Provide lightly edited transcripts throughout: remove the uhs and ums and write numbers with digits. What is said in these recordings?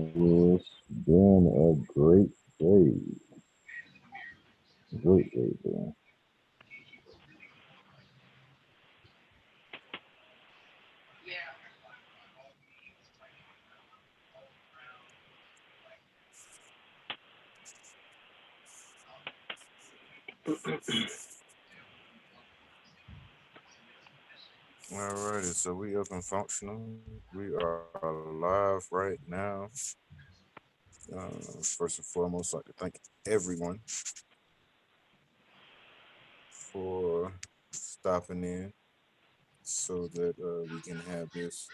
It's been a great day. Great day, man. Alrighty, so we up and functional. We are live right now. First and foremost, I'd like to thank everyone for stopping in so that we can have this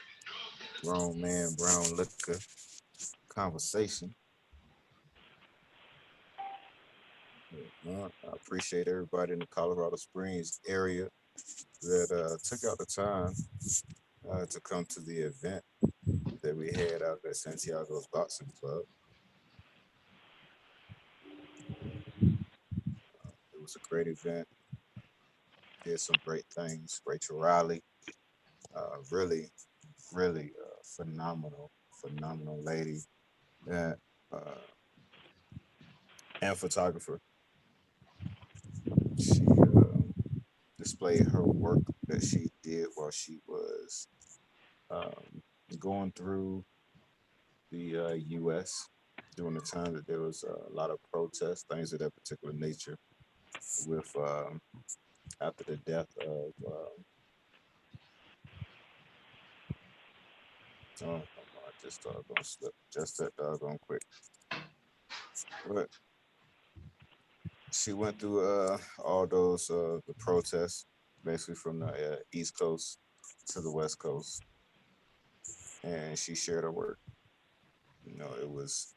grown man brown liquor conversation. I appreciate everybody in the Colorado Springs area that took out the time to come to the event that we had out at Santiago's Boxing Club. It was a great event. Did some great things. Rachel Riley, really, really phenomenal lady that uh, and photographer. She displayed her work that she did while she was um, going through the U.S. during the time that there was a lot of protests, things of that particular nature, with after the death of oh, I just doggone slip just that doggone quick. But she went through all those the protests, basically from the East Coast to the West Coast, and she shared her work. You know, it was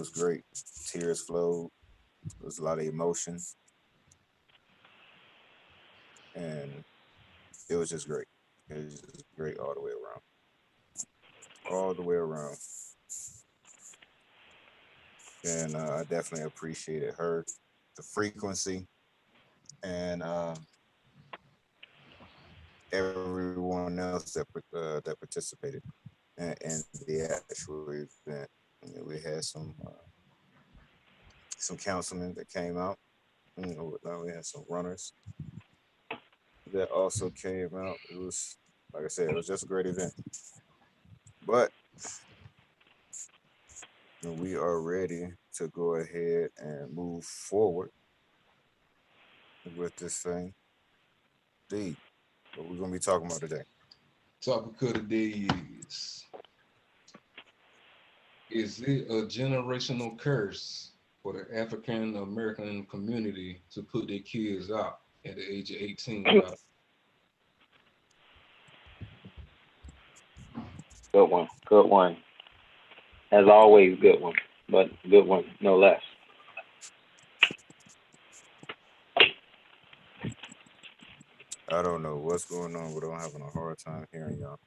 great. Tears flowed. There was a lot of emotion, and it was just great. It was just great all the way around, all the way around. And I definitely appreciated her, the frequency, and everyone else that participated in the actual event. You know, we had some councilmen that came out. You know, we had some runners that also came out. It was, like I said, it was just a great event. But you know, we are ready to go ahead and move forward with this thing. D, what we're gonna be talking about today? Topic of the day is it a generational curse for the African American community to put their kids out at the age of 18 without Good one. Good one. As always, good one. But good one, no less. I don't know what's going on, but I'm having a hard time hearing y'all.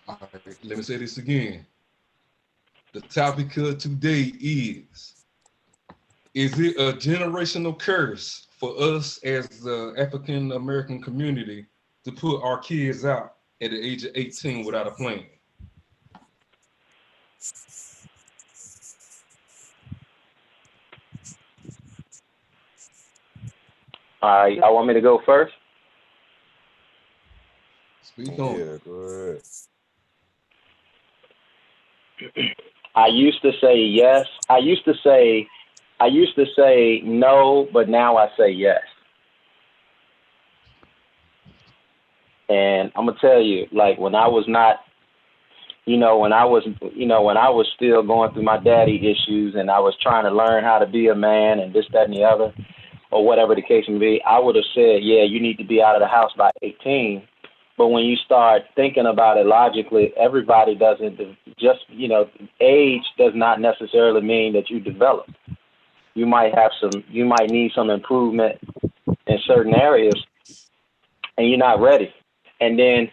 All right, let me say this again. The topic of today is it a generational curse for us as the African American community to put our kids out at the age of 18 without a plan? I want me to go first. Speak on Yeah, go ahead. I used to say yes. I used to say no, but now I say yes. And I'm gonna tell you, like when I was not, when I was still going through my daddy issues, and I was trying to learn how to be a man, and this, that, and the other, or whatever the case may be, I would have said, yeah, you need to be out of the house by 18. But when you start thinking about it logically, everybody doesn't just, age does not necessarily mean that you develop. You might need some improvement in certain areas, and you're not ready. And then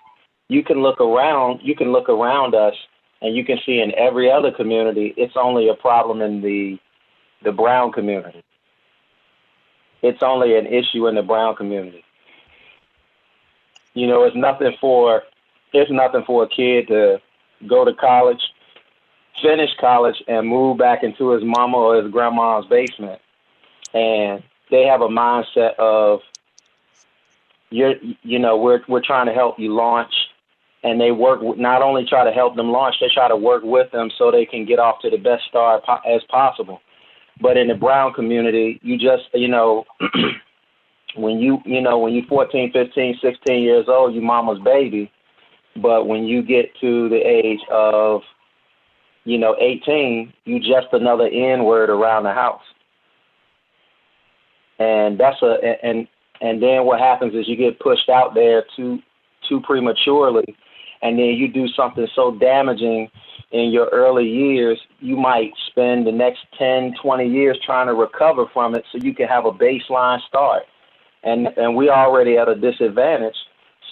you can look around us, and you can see in every other community, it's only a problem in the brown community. It's only an issue in the brown community. It's nothing for a kid to go to college finish college and move back into his mama or his grandma's basement, and they have a mindset of we're trying to help you launch, and they not only try to help them launch, they try to work with them so they can get off to the best start as possible. But in the brown community, you just when you're 14, 15, 16 years old, you mama's baby. But when you get to the age of 18, you just another N word around the house. And and then what happens is you get pushed out there too prematurely, and then you do something so damaging in your early years, you might spend the next 10, 20 years trying to recover from it so you can have a baseline start. And we're already at a disadvantage.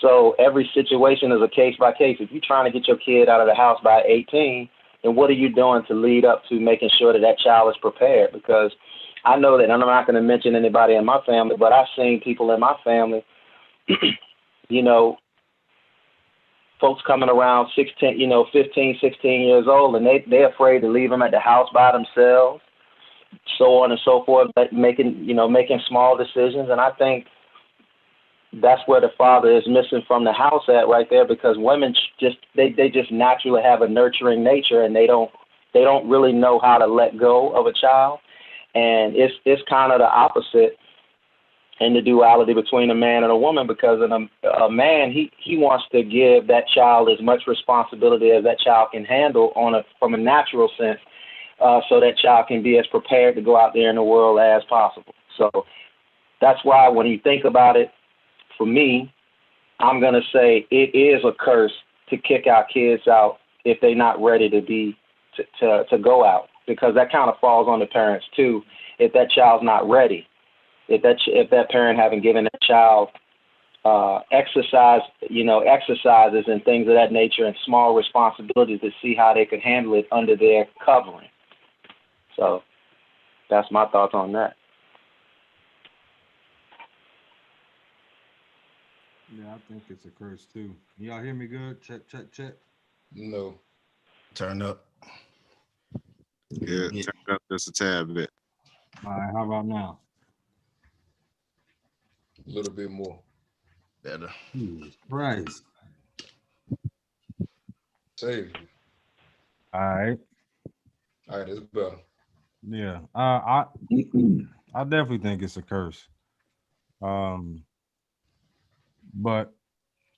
So every situation is a case by case. If you're trying to get your kid out of the house by 18, then what are you doing to lead up to making sure that that child is prepared? Because I know that, and I'm not going to mention anybody in my family, but I've seen people in my family, folks coming around 16, 15, 16 years old, and they're afraid to leave them at the house by themselves, so on and so forth, making small decisions. And I think that's where the father is missing from the house at right there, because women just naturally have a nurturing nature, and they don't really know how to let go of a child. And it's kind of the opposite in the duality between a man and a woman, because a man, he wants to give that child as much responsibility as that child can handle from a natural sense, so that child can be as prepared to go out there in the world as possible. So that's why when you think about it, for me, I'm going to say it is a curse to kick our kids out if they're not ready to go out, because that kind of falls on the parents too. If that child's not ready, if that parent haven't given that child exercises and things of that nature, and small responsibilities to see how they could handle it under their covering. So that's my thoughts on that. Yeah, I think it's a curse too. Y'all hear me good? Check. No. Turn up. Yeah, turn up just a tad bit. All right, how about now? A little bit more. Better. Jesus Christ. Save you. All right. All right, it's better. Yeah. I definitely think it's a curse. But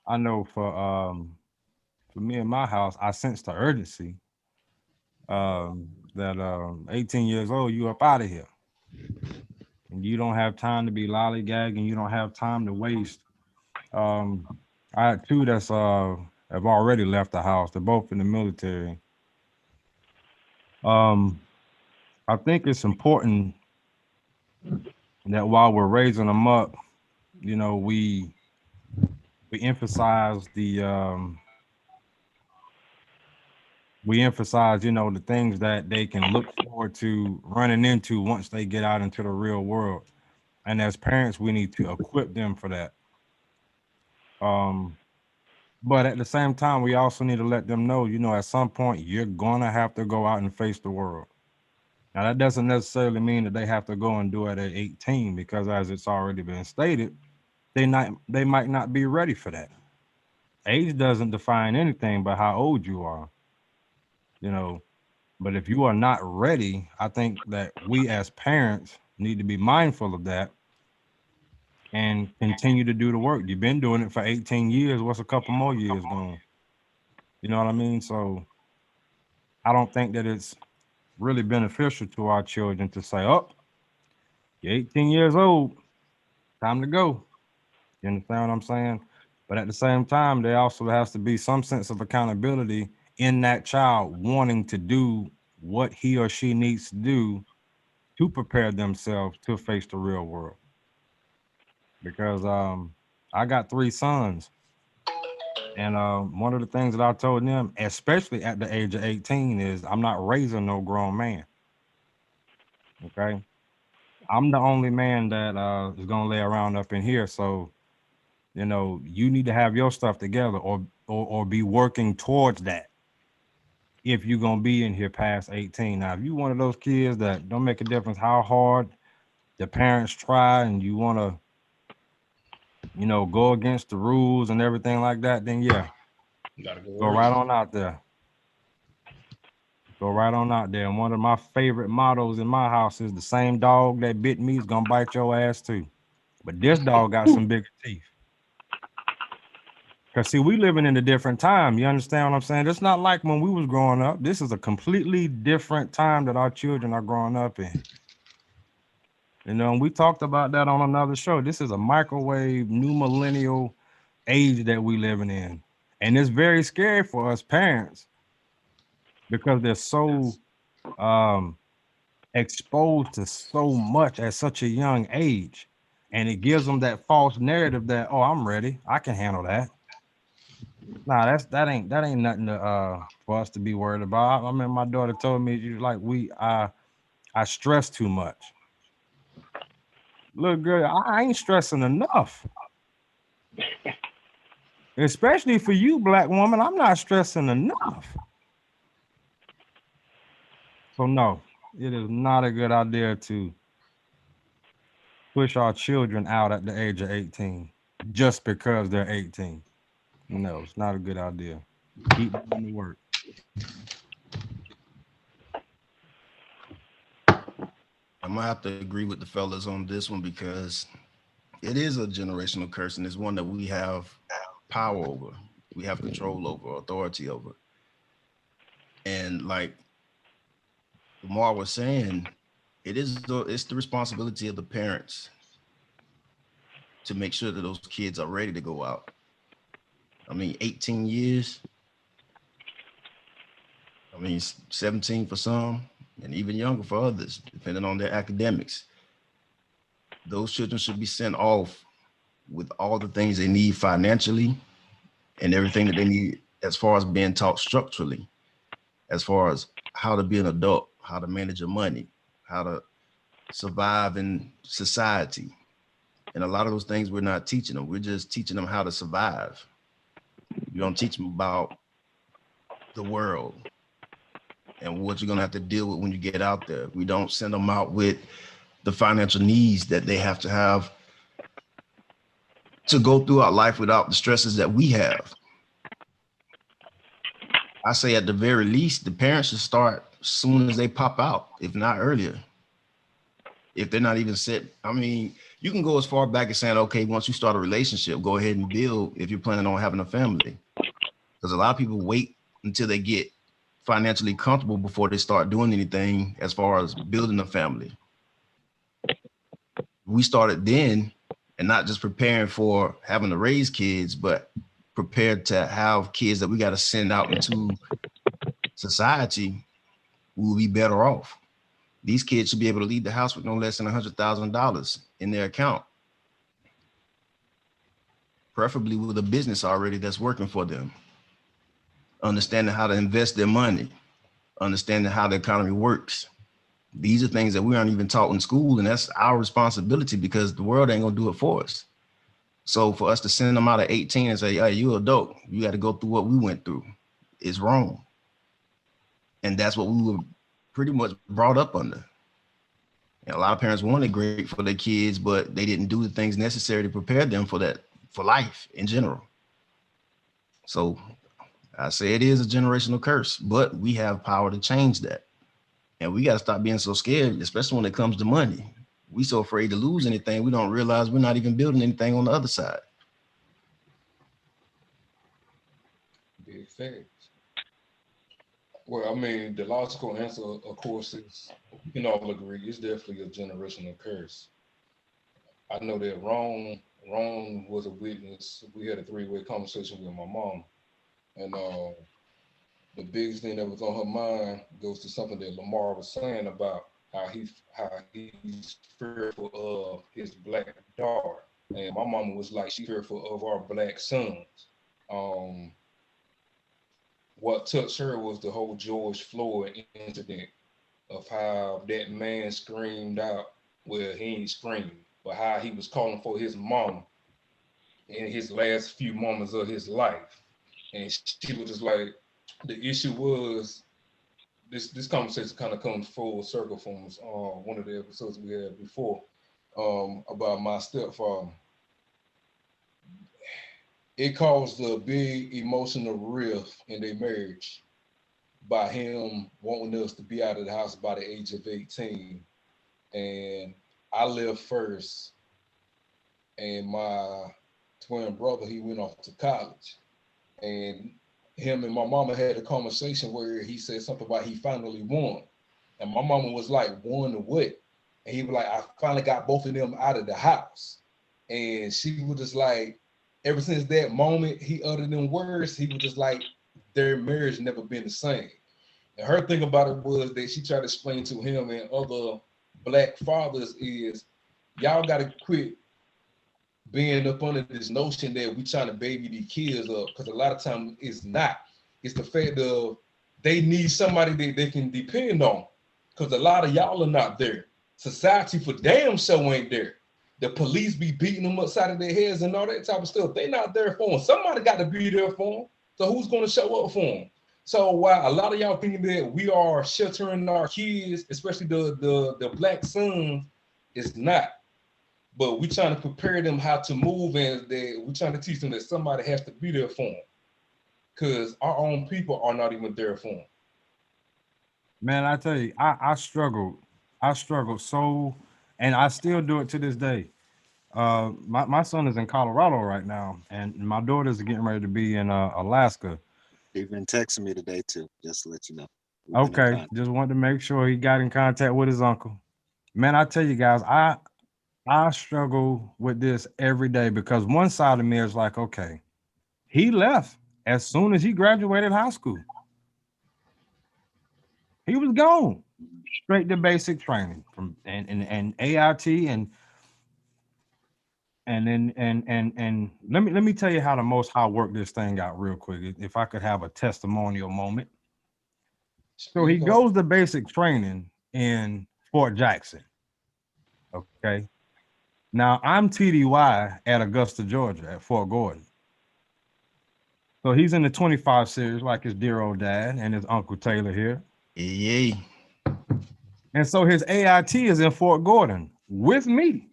I know for me in my house, I sense the urgency. That 18 years old, you up out of here. And you don't have time to be lollygagging, you don't have time to waste. I had two that's have already left the house. They're both in the military. I think it's important that while we're raising them up, we emphasize the the things that they can look forward to running into once they get out into the real world. And as parents, we need to equip them for that. But at the same time, we also need to let them know, at some point you're gonna have to go out and face the world. Now, that doesn't necessarily mean that they have to go and do it at 18, because as it's already been stated, they might not be ready for that. Age doesn't define anything but how old you are, But if you are not ready, I think that we as parents need to be mindful of that and continue to do the work. You've been doing it for 18 years. What's a couple more years going? You know what I mean? So I don't think that it's really beneficial to our children to say, oh, you're 18 years old, time to go. You understand what I'm saying? But at the same time, there also has to be some sense of accountability in that child wanting to do what he or she needs to do to prepare themselves to face the real world. Because I got 3 sons, and one of the things that I told them, especially at the age of 18, is I'm not raising no grown man. Okay, I'm the only man that is gonna lay around up in here. So, you need to have your stuff together, or be working towards that. if you're gonna be in here past 18. Now, if you one of those kids that don't make a difference how hard the parents try and you wanna, go against the rules and everything like that, then yeah, You gotta go go early. right on out there. Go right on out there. And one of my favorite mottos in my house is the same dog that bit me is gonna bite your ass too. But this dog got some bigger teeth. Cause see, we living in a different time. You understand what I'm saying? It's not like when we was growing up. This is a completely different time that our children are growing up in. And we talked about that on another show. This is a microwave, new millennial age that we living in. And it's very scary for us parents because they're so exposed to so much at such a young age. And it gives them that false narrative that, oh, I'm ready. I can handle that. Nah, that ain't nothing to for us to be worried about. I mean, my daughter told me I stress too much. Look, girl, I ain't stressing enough. Especially for you, black woman, I'm not stressing enough. So no, it is not a good idea to push our children out at the age of 18 just because they're 18. No, it's not a good idea. Keep doing the work. I'm gonna have to agree with the fellas on this one because it is a generational curse and it's one that we have power over, we have control over, authority over. And like Lamar was saying, it's the responsibility of the parents to make sure that those kids are ready to go out. I mean, 18 years. I mean, 17 for some, and even younger for others, depending on their academics. Those children should be sent off with all the things they need financially and everything that they need as far as being taught structurally, as far as how to be an adult, how to manage your money, how to survive in society. And a lot of those things we're not teaching them. We're just teaching them how to survive. You don't teach them about the world and what you're going to have to deal with when you get out there. We don't send them out with the financial needs that they have to go throughout life without the stresses that we have. I say at the very least, the parents should start as soon as they pop out, if not earlier. If they're not even set, I mean, you can go as far back as saying, okay, once you start a relationship, go ahead and build if you're planning on having a family. Because a lot of people wait until they get financially comfortable before they start doing anything as far as building a family. We started then, and not just preparing for having to raise kids, but prepared to have kids that we got to send out into society, we will be better off. These kids should be able to leave the house with no less than $100,000 in their account, preferably with a business already that's working for them, understanding how to invest their money, understanding how the economy works. These are things that we aren't even taught in school, and that's our responsibility because the world ain't gonna do it for us. So for us to send them out at 18 and say, hey, you're an adult, you got to go through what we went through, is wrong. And that's what we were pretty much brought up under. And a lot of parents wanted great for their kids, but they didn't do the things necessary to prepare them for that, for life in general. So I say it is a generational curse, but we have power to change that. And we got to stop being so scared, especially when it comes to money. We so afraid to lose anything, we don't realize we're not even building anything on the other side. Big facts. Well, I mean, the logical answer, of course, is we can all agree it's definitely a generational curse. I know that Ron was a witness. We had a three-way conversation with my mom, and the biggest thing that was on her mind goes to something that Lamar was saying about how he's fearful of his black daughter, and my mama was like she fearful of our black sons. Um, what touched her was the whole George Floyd incident of how that man screamed out. Well, he ain't screaming, but how he was calling for his mom in his last few moments of his life. And she was just like, the issue was this conversation kind of comes full circle from one of the episodes we had before about my stepfather. It caused a big emotional rift in their marriage by him wanting us to be out of the house by the age of 18. And I left first, and my twin brother, he went off to college. And him and my mama had a conversation where he said something about he finally won. And my mama was like, won to what? And he was like, I finally got both of them out of the house. And she was just like, ever since that moment he uttered them words, he was just like, their marriage never been the same. And her thing about it was that she tried to explain to him and other Black fathers is, y'all got to quit being up under this notion that we trying to baby these kids up, because a lot of times it's not. It's the fact of they need somebody that they can depend on, because a lot of y'all are not there. Society for damn sure ain't there. The police be beating them upside of their heads and all that type of stuff. They not there for them. Somebody got to be there for them. So who's going to show up for them? So while a lot of y'all thinking that we are sheltering our kids, especially the Black sons, it's not. But we trying to prepare them how to move, and we trying to teach them that somebody has to be there for them, because our own people are not even there for them. Man, I tell you, I struggled so, and I still do it to this day. My son is in Colorado right now, and my daughter's getting ready to be in Alaska. He's been texting me today too, just to let you know. We've been in Okay, contact. just wanted to make sure he got in contact with his uncle. Man, I tell you guys, I struggle with this every day, because one side of me is like, okay, he left as soon as he graduated high school. He was gone straight to basic training from and AIT and let me tell you how the Most High worked this thing out real quick. If I could have a testimonial moment. So he goes to basic training in Fort Jackson. Okay. Now I'm TDY at Augusta, Georgia, at Fort Gordon. So he's in the 25 series like his dear old dad and his Uncle Taylor here. Yeah. And so his AIT is in Fort Gordon with me.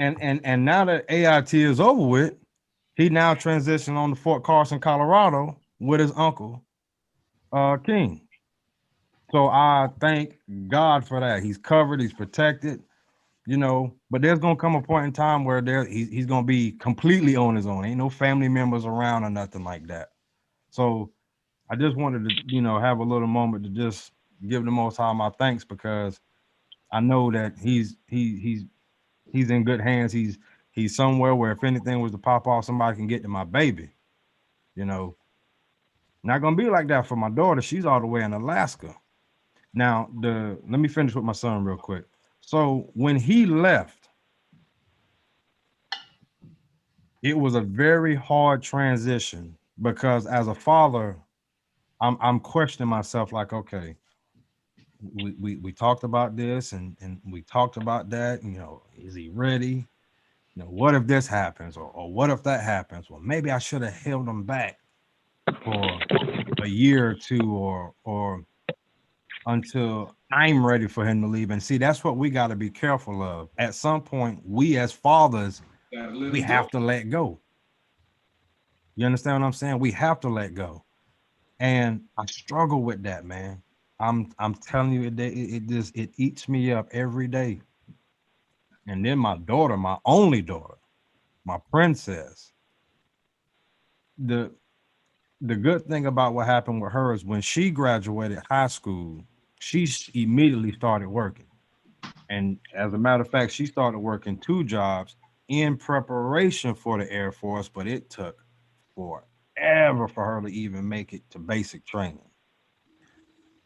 And now that AIT is over with, he now transitioned on to Fort Carson, Colorado with his uncle, King. So I thank God for that. He's covered, he's protected, you know, but there's gonna come a point in time where he's gonna be completely on his own. Ain't no family members around or nothing like that. So I just wanted to, you know, have a little moment to just give the Most High my thanks, because I know that he's in good hands. He's somewhere where if anything was to pop off, somebody can get to my baby. You know, not gonna be like that for my daughter. She's all the way in Alaska. Now, let me finish with my son real quick. So when he left, it was a very hard transition, because as a father, I'm questioning myself, like, okay, we talked about this and we talked about that, you know, is he ready? You know, what if this happens, or what if that happens? Well, maybe I should have held him back for a year or two, or until I'm ready for him to leave. And see, that's what we got to be careful of. At some point, we as fathers, we have to let go. You understand what I'm saying? We have to let go. And I struggle with that, man. I'm telling you, it eats me up every day. And then my daughter, my only daughter, my princess, the good thing about what happened with her is when she graduated high school, she immediately started working. And as a matter of fact, she started working 2 jobs in preparation for the Air Force, but it took forever for her to even make it to basic training.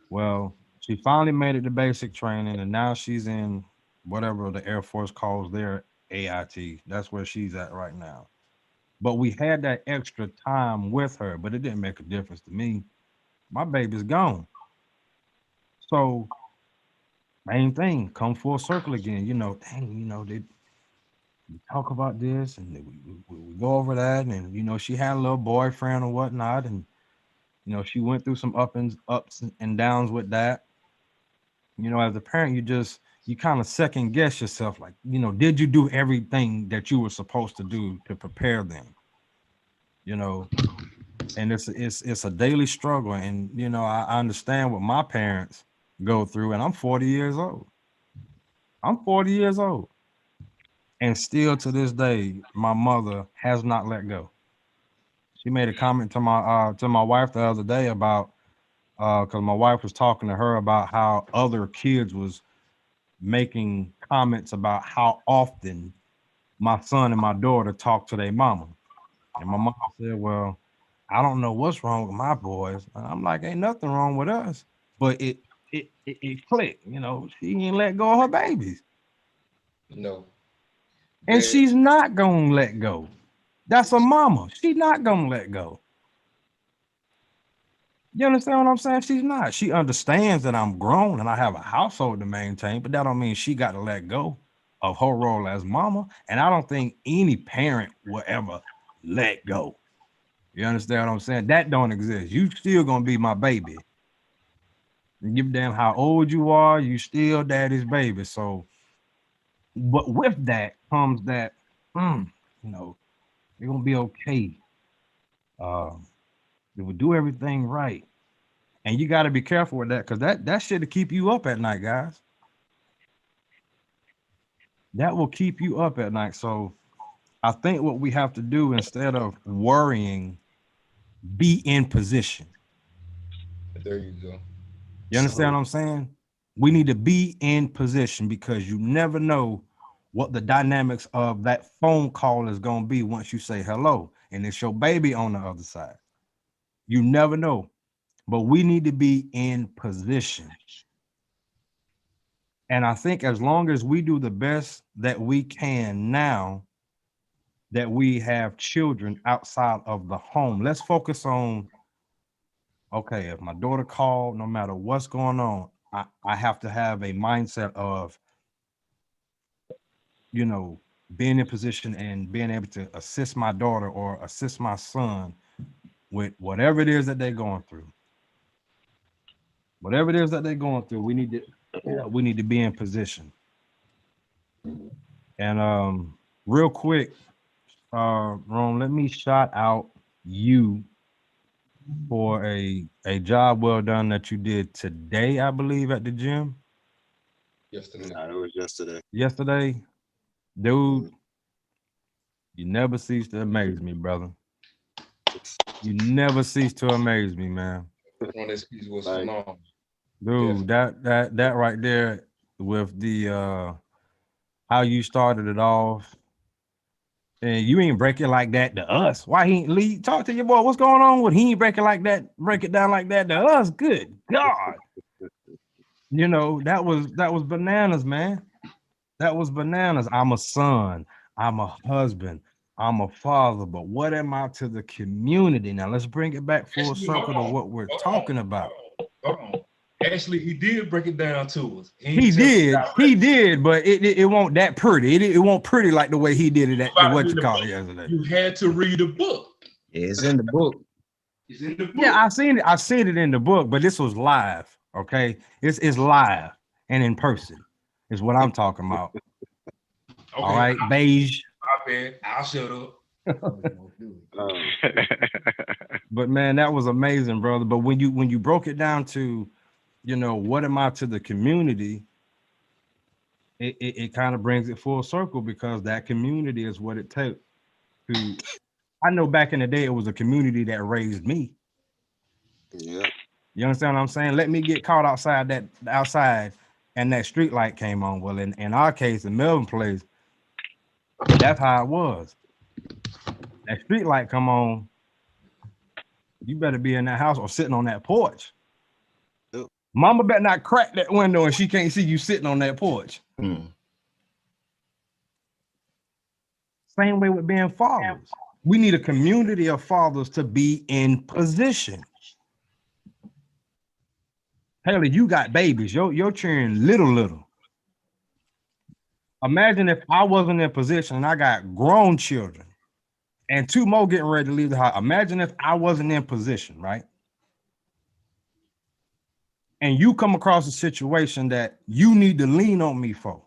Well, she finally made it to basic training, and now she's in whatever the Air Force calls their AIT. That's where she's at right now. But we had that extra time with her, but it didn't make a difference to me. My baby's gone. So main thing, come full circle again. You know, dang, you know, we talk about this and we go over that, and you know, she had a little boyfriend or whatnot, and You know, she went through some ups and downs with that. You know, as a parent, you kind of second guess yourself, like, you know, did you do everything that you were supposed to do to prepare them? You know, and it's a daily struggle. And you know, I understand what my parents go through, and I'm 40 years old. I'm 40 years old. And still to this day, my mother has not let go. She made a comment to my wife the other day about because my wife was talking to her about how other kids was making comments about how often my son and my daughter talk to their mama. And my mom said, well, I don't know what's wrong with my boys. And I'm like, ain't nothing wrong with us. But it clicked, you know, she ain't let go of her babies. No. And That- she's not gonna let go. That's a mama. She's not gonna let go. You understand what I'm saying? She's not. She understands that I'm grown and I have a household to maintain, but that don't mean she got to let go of her role as mama. And I don't think any parent will ever let go. You understand what I'm saying? That don't exist. You still gonna be my baby. And give a damn how old you are, you still daddy's baby. So, but with that comes that, you know, you're gonna be okay. You will do everything right. And you got to be careful with that because that shit will keep you up at night, guys. That will keep you up at night. So I think what we have to do instead of worrying, be in position. There you go. You understand what I'm saying? We need to be in position because you never know what the dynamics of that phone call is going to be once you say hello and it's your baby on the other side. You never know. But we need to be in position. And I think as long as we do the best that we can now that we have children outside of the home, let's focus on, okay, if my daughter called, no matter what's going on, I have to have a mindset of, you know, being in position and being able to assist my daughter or assist my son with whatever it is that they're going through. Whatever it is that they're going through, we need to be in position. And real quick, Ron, let me shout out you for a job well done that you did today, I believe, at the gym. Yesterday. Nah, it was yesterday. Yesterday, dude, you never cease to amaze me, brother. You never cease to amaze me, man. On this piece was Like- phenomenal. Dude, that right there with the how you started it off. And you ain't break it like that to us. Why he ain't lead? Talk to your boy. What's going on with he ain't break it like that, break it down like that to us? Good God. You know, that was bananas, man. That was bananas. I'm a son, I'm a husband, I'm a father, but what am I to the community? Now let's bring it back full circle to what we're talking about. Hold on. Actually, he did break it down to us. He did, but it won't that pretty. It won't pretty like the way he did it at the what you call it yesterday. You had to read the book. Yeah, it's in the book. It's in the book. Yeah, I seen it in the book, but this was live. Okay, it's live and in person is what I'm talking about. Okay, All right, beige. my bad. I'll shut up. But man, that was amazing, brother. But when you broke it down to, you know, what am I to the community? It kind of brings it full circle because that community is what it takes to. I know back in the day it was a community that raised me. Yeah. You understand what I'm saying? Let me get caught outside and that street light came on. Well, in our case, in Melvin Place, that's how it was. That street light come on, you better be in that house or sitting on that porch. Yep. Mama better not crack that window and she can't see you sitting on that porch. Same way with being fathers. We need a community of fathers to be in position. Haley, you got babies. Your children little. Imagine if I wasn't in position and I got grown children and two more getting ready to leave the house. Imagine if I wasn't in position, right? and you come across a situation that you need to lean on me for,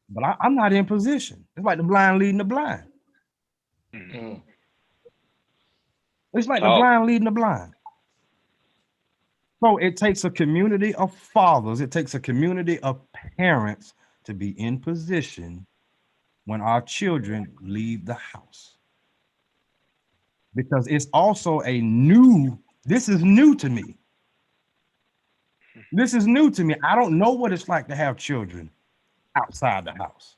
but I'm not in position. It's like the blind leading the blind. Mm. It's like the Talk. blind leading the blind. So it takes a community of fathers, it takes a community of parents to be in position when our children leave the house. Because it's also this is new to me. This is new to me. I don't know what it's like to have children outside the house.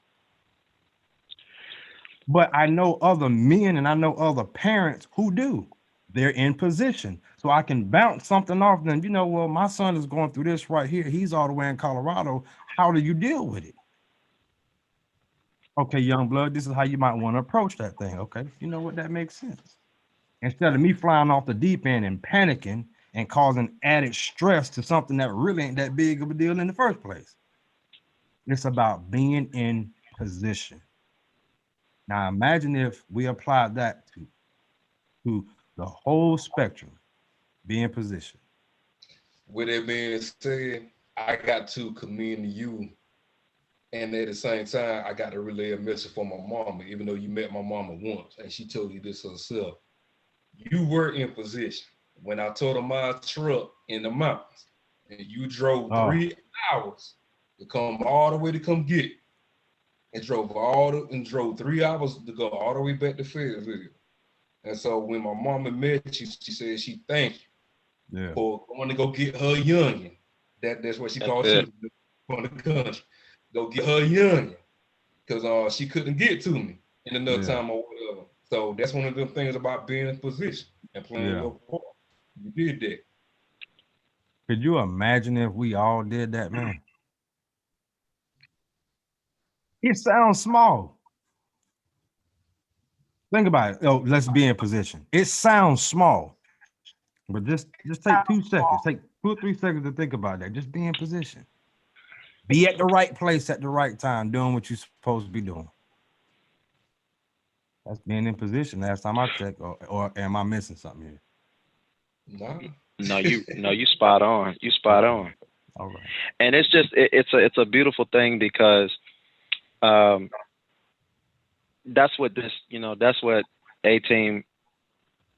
But I know other men and I know other parents who do. They're in position. So I can bounce something off them. Well, my son is going through this right here. He's all the way in Colorado. How do you deal with it? Okay, young blood, this is how you might want to approach that thing. Okay, you know what? That makes sense. Instead of me flying off the deep end and panicking and causing added stress to something that really ain't that big of a deal in the first place. It's about being in position. Now imagine if we applied that to the whole spectrum, be in position. With that being said, I got to commend you. And at the same time, I got to relay a message for my mama, even though you met my mama once and she told you this herself. You were in position. When I told her my truck in the mountains, and you drove 3 hours to come all the way to come get it, and drove 3 hours to go all the way back to Fayetteville. And so when my mama met you, she said she thanked you for going to go get her youngin. That's what she called it from the country. Go get her youngin because she couldn't get to me in another time or whatever. So that's one of the things about being in position and playing your part. You did that. Could you imagine if we all did that, man? It sounds small. Think about it. Oh, let's be in position. It sounds small, but just take 2 seconds. Take 2 or 3 seconds to think about that. Just be in position. Be at the right place at the right time, doing what you're supposed to be doing. That's being in position. Last time I checked, or am I missing something here? No, you spot on. You spot on. All right. And it's just it's a beautiful thing because that's what this, that's what A-Team,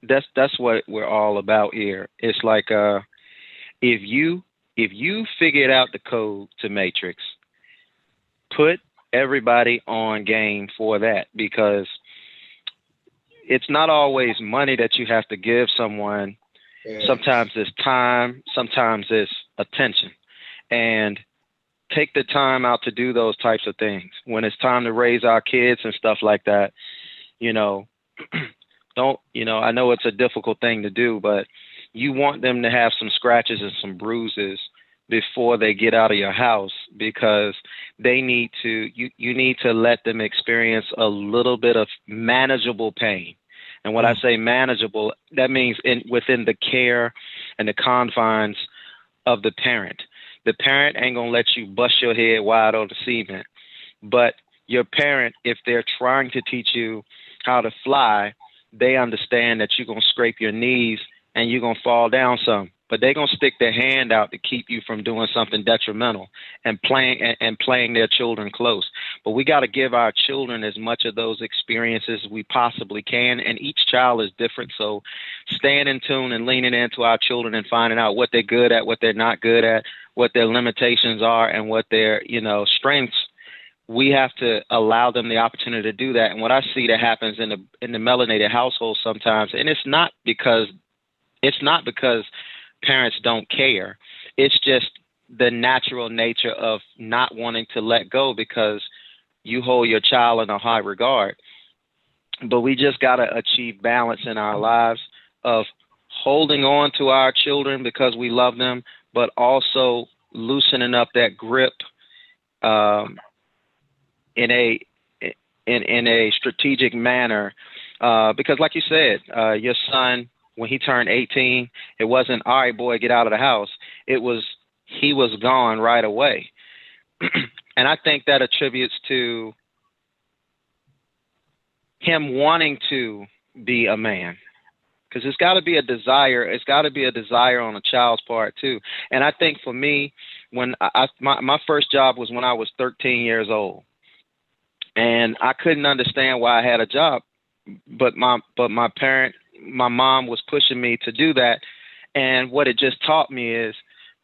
that's what we're all about here. It's like if you figured out the code to Matrix, put everybody on game for that, because it's not always money that you have to give someone. Sometimes it's time, sometimes it's attention. And take the time out to do those types of things. When it's time to raise our kids and stuff like that, I know it's a difficult thing to do, but you want them to have some scratches and some bruises before they get out of your house, because they need to, you need to let them experience a little bit of manageable pain. And when I say manageable, that means within the care and the confines of the parent. The parent ain't gonna let you bust your head wide on the cement, but your parent, if they're trying to teach you how to fly, they understand that you're gonna scrape your knees and you're gonna fall down some, but they're gonna stick their hand out to keep you from doing something detrimental and playing their children close. But we got to give our children as much of those experiences as we possibly can, and each child is different. So staying in tune and leaning into our children and finding out what they're good at, what they're not good at, what their limitations are, and what their strengths. We have to allow them the opportunity to do that. And what I see that happens in the melanated household sometimes, and it's not because parents don't care. It's just the natural nature of not wanting to let go because you hold your child in a high regard. But we just got to achieve balance in our lives of holding on to our children because we love them, but also loosening up that grip in a strategic manner. Because like you said, your son, when he turned 18, it wasn't, all right, boy, get out of the house. It was, he was gone right away. And I think that attributes to him wanting to be a man. because it's got to be a desire. It's got to be a desire on a child's part too. And I think for me, when my first job was when I was 13 years old, and I couldn't understand why I had a job, but my mom was pushing me to do that. And what it just taught me is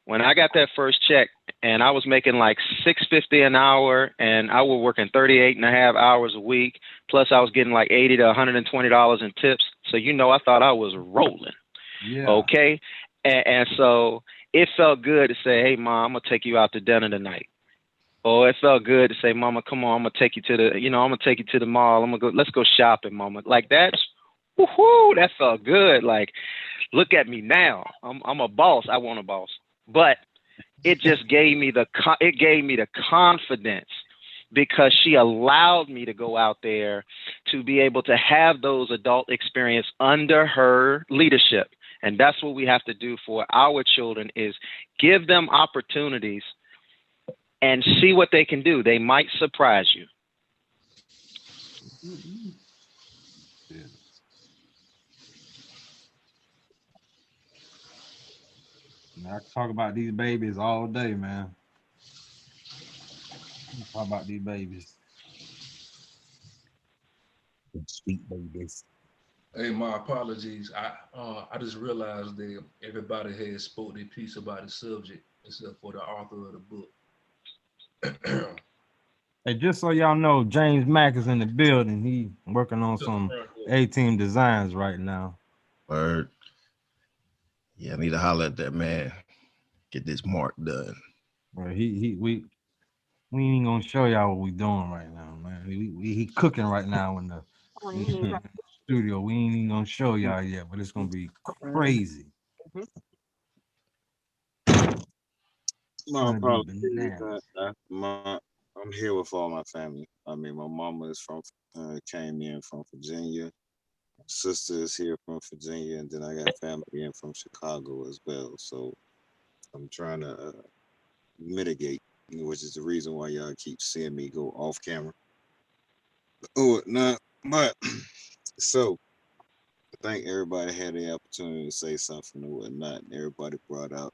when I got that first check and I was making like $6.50 an hour and I was working 38 and a half hours a week, plus I was getting like $80 to $120 in tips. So, I thought I was rolling. Yeah. Okay. And so it felt good to say, hey, Mom, I'm going to take you out to dinner tonight. Or it felt good to say, Mama, come on, I'm going to take you to the mall. Let's go shopping, Mama. Like that's, woohoo, that felt good. Like, look at me now. I'm a boss. I want a boss. But it just gave me the confidence because she allowed me to go out there to be able to have those adult experience under her leadership. And that's what we have to do for our children is give them opportunities and see what they can do. They might surprise you. Yeah. Man, I can talk about these babies all day, man. Talk about these babies. Sweet babies. Hey, my apologies. I just realized that everybody has spoke their piece about the subject except for the author of the book. Hey, just so y'all know, James Mack is in the building. He working on some A-team designs right now. Word. Yeah, I need to holler at that man. Get this mark done. Well, we ain't gonna show y'all what we doing right now, man. He cooking right now in the studio. We ain't even gonna show y'all yet, but it's gonna be crazy. My Gonna be apologies. bananas. I'm here with all my family. I mean, my mama is came in from Virginia. My sister is here from Virginia, and then I got family in from Chicago as well. So I'm trying to mitigate, which is the reason why y'all keep seeing me go off camera. Oh, no, but so I think everybody had the opportunity to say something or whatnot, and everybody brought out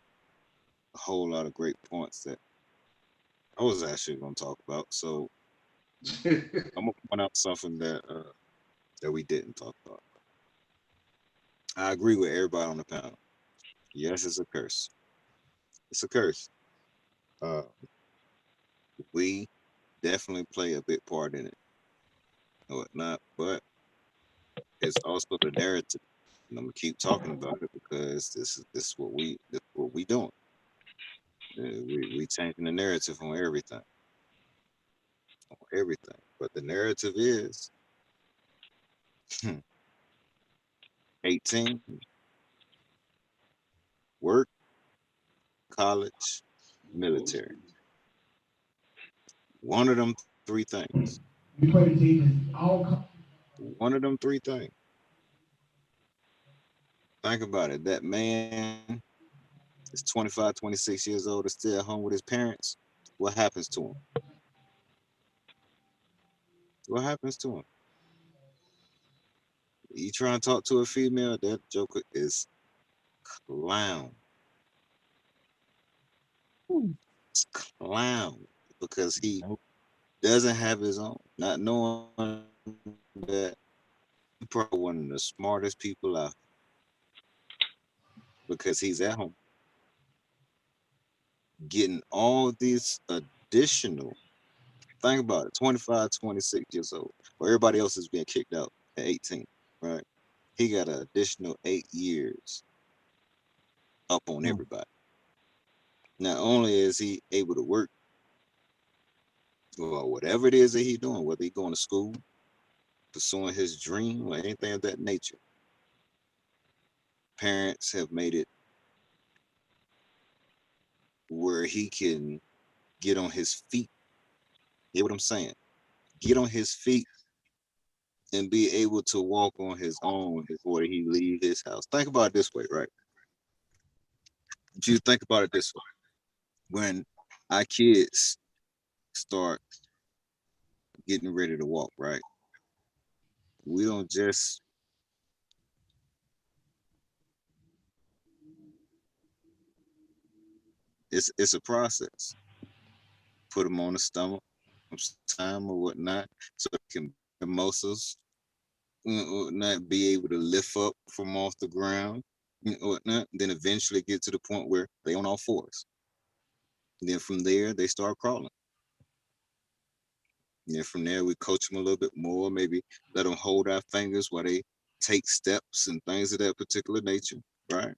a whole lot of great points that I was actually going to talk about. So I'm gonna point out something that we didn't talk about. I agree with everybody on the panel. Yes, it's a curse. It's a curse. Uh, we definitely play a big part in it or whatnot, but it's also the narrative. And I'm gonna keep talking about it because this is what we doing. We changing the narrative on everything, But the narrative is 18, work, college, military. One of them three things. One of them three things. Think about it. That man is 25, 26 years old, is still at home with his parents. What happens to him? What happens to him? You try and talk to a female, that joker is clown. It's clown because he doesn't have his own, not knowing that he's probably one of the smartest people out because he's at home getting all these additional, think about it, 25, 26 years old, where everybody else is being kicked out at 18, right? He got an additional 8 years up on everybody. Not only is he able to work, well, whatever it is that he's doing, whether he's going to school, pursuing his dream, or anything of that nature, parents have made it where he can get on his feet. You know what I'm saying? Get on his feet and be able to walk on his own before he leave his house. Think about it this way, right? You think about it this way. When our kids start getting ready to walk, right? We don't just it's a process. Put them on the stomach time or whatnot, so they can the muscles not be able to lift up from off the ground, whatnot. Then eventually get to the point where they on all fours. Then from there they start crawling. And then from there we coach them a little bit more. Maybe let them hold our fingers while they take steps and things of that particular nature, right?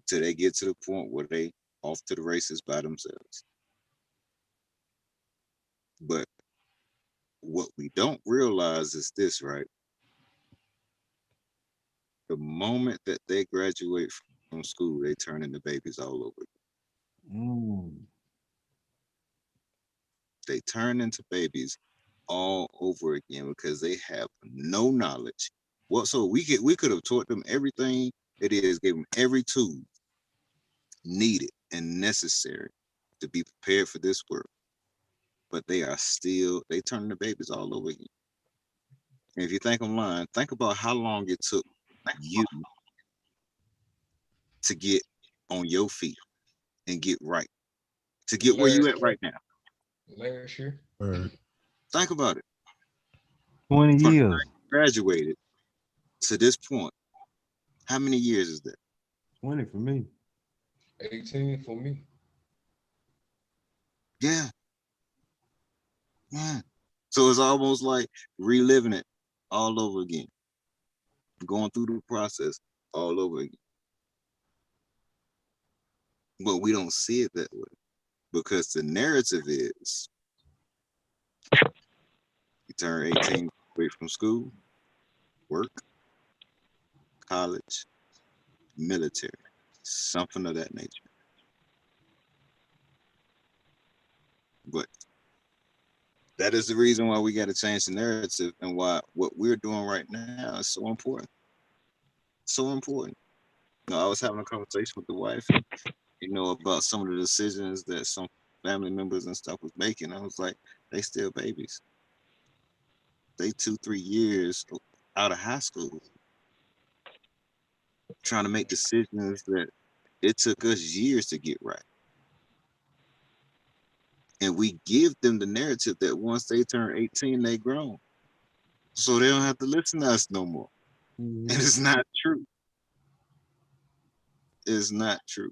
Till they get to the point where they off to the races by themselves. But what we don't realize is this, right? The moment that they graduate from school, they turn into babies all over. They turn into babies all over again because they have no knowledge. Well, so we could have taught them everything it is, gave them every tool needed and necessary to be prepared for this work. But they turn into babies all over again. And if you think I'm lying, think about how long it took you to get on your feet and get right, to get where you at right now. Last year. Think about it. 20 From years. graduated to this point, how many years is that? 20 for me. 18 for me. Yeah. Yeah. So it's almost like reliving it all over again, going through the process all over again. But we don't see it that way because the narrative is you turn 18, away from school, work, college, military, something of that nature. But that is the reason why we got to change the narrative and why what we're doing right now is so important. So important. I was having a conversation with the wife, about some of the decisions that some family members and stuff was making. I was like, they still babies. They 2-3 years out of high school trying to make decisions that it took us years to get right. And we give them the narrative that once they turn 18, they grown. So they don't have to listen to us no more. And it's not true. It's not true.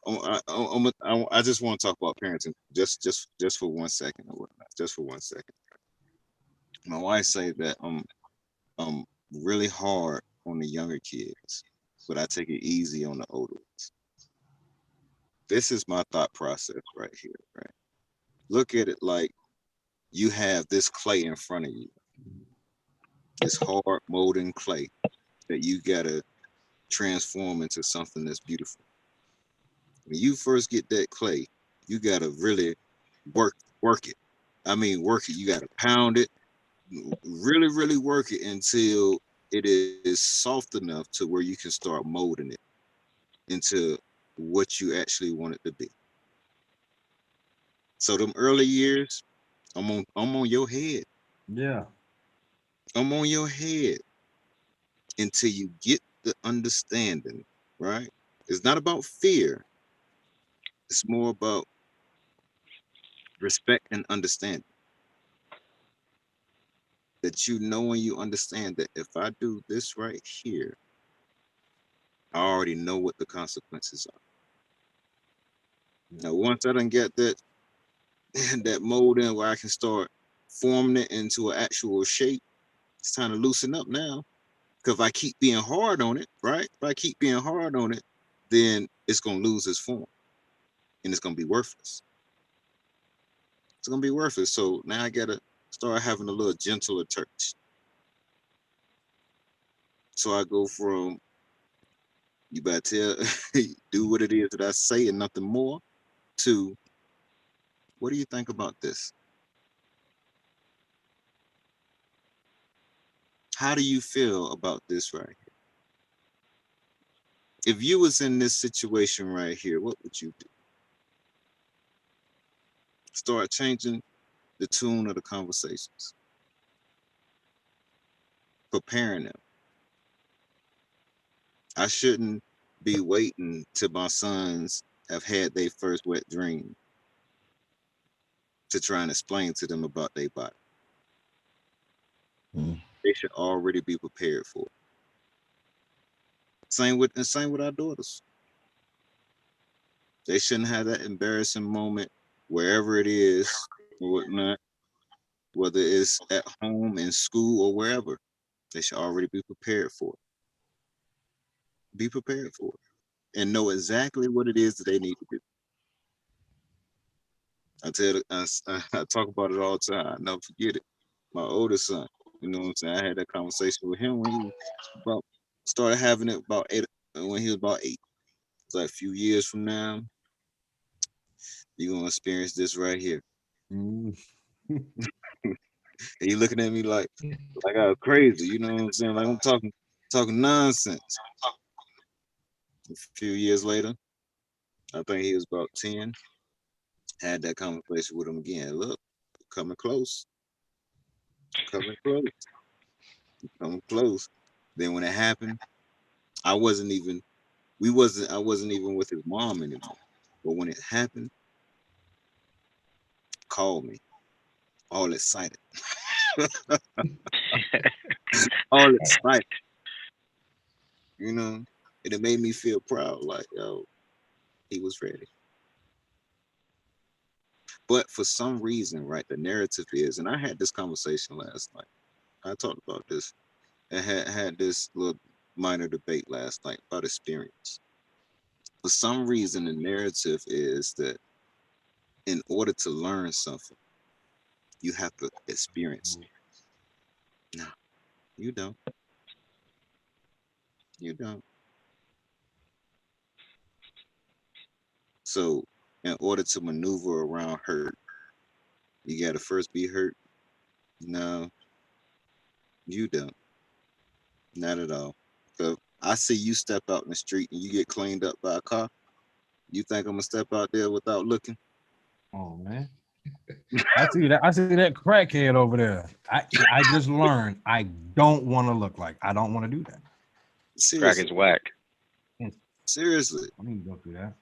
I just want to talk about parenting just for 1 second or whatnot. Just for 1 second. My wife say that I'm really hard on the younger kids, but I take it easy on the older ones. This is my thought process right here, right? Look at it like you have this clay in front of you, this hard molten clay that you gotta transform into something that's beautiful. When you first get that clay, you gotta really work it. I mean, work it. You gotta pound it, really, really work it until it is soft enough to where you can start molding it into what you actually want it to be. So them early years, I'm on your head. Yeah. I'm on your head until you get the understanding, right? It's not about fear. It's more about respect and understanding. That you know and you understand that if I do this right here, I already know what the consequences are. Now, once I done get that that mold in where I can start forming it into an actual shape, it's time to loosen up now. Because if I keep being hard on it, right? If I keep being hard on it, then it's gonna lose its form, and it's gonna be worthless. It's gonna be worthless. So now I gotta start having a little gentler touch. So I go from you better tell do what it is that I say and nothing more to what do you think about this? How do you feel about this right here? If you was in this situation right here, what would you do? Start changing the tune of the conversations. Preparing them. I shouldn't be waiting till my sons have had their first wet dream to try and explain to them about their body. Mm. They should already be prepared for it. Same with our daughters. They shouldn't have that embarrassing moment wherever it is or whatnot, whether it's at home, in school, or wherever. They should already be prepared for it. Be prepared for it and know exactly what it is that they need to do. I talk about it all the time. I never forget it. My oldest son, you know what I'm saying? I had that conversation with him when he was started having it about 8, when he was about 8. It's like a few years from now, you're gonna experience this right here. Mm. And you looking at me like I was crazy, you know what I'm saying? Like I'm talking nonsense. A few years later, I think he was about 10. Had that conversation with him again. Look, coming close, coming close, coming close. Then when it happened, I wasn't even with his mom anymore. But when it happened, called me, all excited, all excited. You know, and it made me feel proud. Like, yo, he was ready. But for some reason, right, the narrative is, and I had this conversation last night. I talked about this and had this little minor debate last night about experience. For some reason, the narrative is that in order to learn something, you have to experience it. No, you don't. You don't. So, in order to maneuver around hurt, you got to first be hurt. No, you don't. Not at all. So I see you step out in the street and you get cleaned up by a car. You think I'm gonna step out there without looking? Oh man. I see that. I see that crackhead over there. I just learned I don't want to look like. I don't want to do that. Crack Seriously, is whack. seriously. I need to go through that.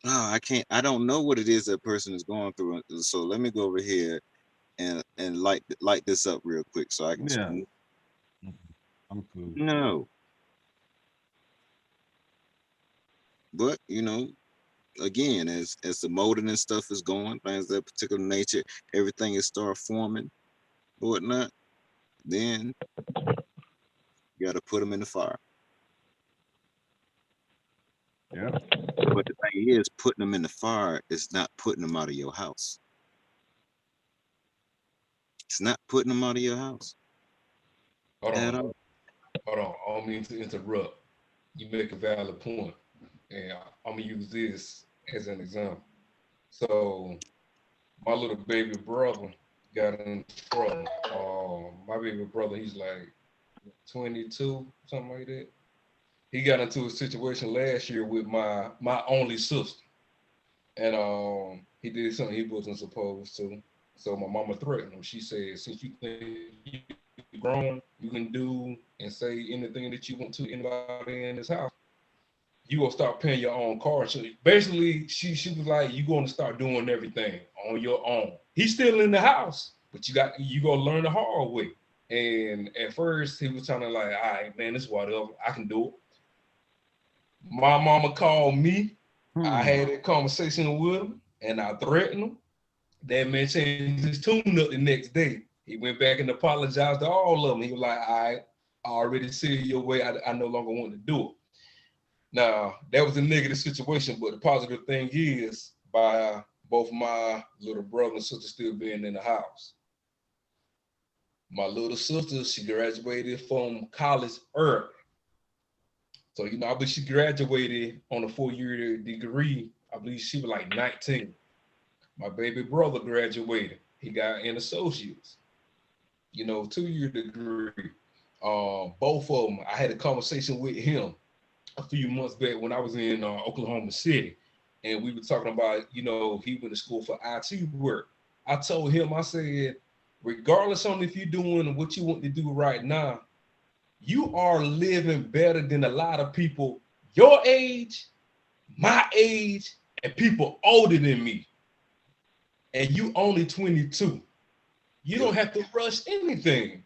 No, I can't. I don't know what it is that person is going through. So let me go over here and light this up real quick so I can. Yeah. I'm cool. No, but you know, again, as the molding and stuff is going, things of that particular nature, everything is start forming, or whatnot. Then you got to put them in the fire. Yeah. But the thing is, putting them in the fire is not putting them out of your house. It's not putting them out of your house Hold at on, all. hold on. I don't mean to interrupt. You make a valid point, and I'm gonna use this as an example. So my little baby brother got in trouble. My baby brother, he's like 22, something like that. He got into a situation last year with my only sister, and he did something he wasn't supposed to. So my mama threatened him. She said, "Since you think you're grown, you can do and say anything that you want to anybody in this house. You gonna start paying your own car." So basically, she was like, "You gonna start doing everything on your own." He's still in the house, but you gonna learn the hard way. And at first, he was trying to like, "All right, man, this is whatever. I can do it." My mama called me. I had a conversation with him, and I threatened him. That man changed his tune up the next day. He went back and apologized to all of them. He was like, "All right, I already see your way. I no longer want to do it." Now, that was a negative situation, but the positive thing is by both my little brother and sister still being in the house. My little sister, she graduated from college early. So, I believe she graduated on a 4-year degree. I believe she was like 19. My baby brother graduated. He got an associate's, 2-year degree. Both of them, I had a conversation with him a few months back when I was in Oklahoma City. And we were talking about, he went to school for IT work. I told him, I said, regardless on if you're doing what you want to do right now, you are living better than a lot of people your age, my age, and people older than me, and you only 22. You don't have to rush anything.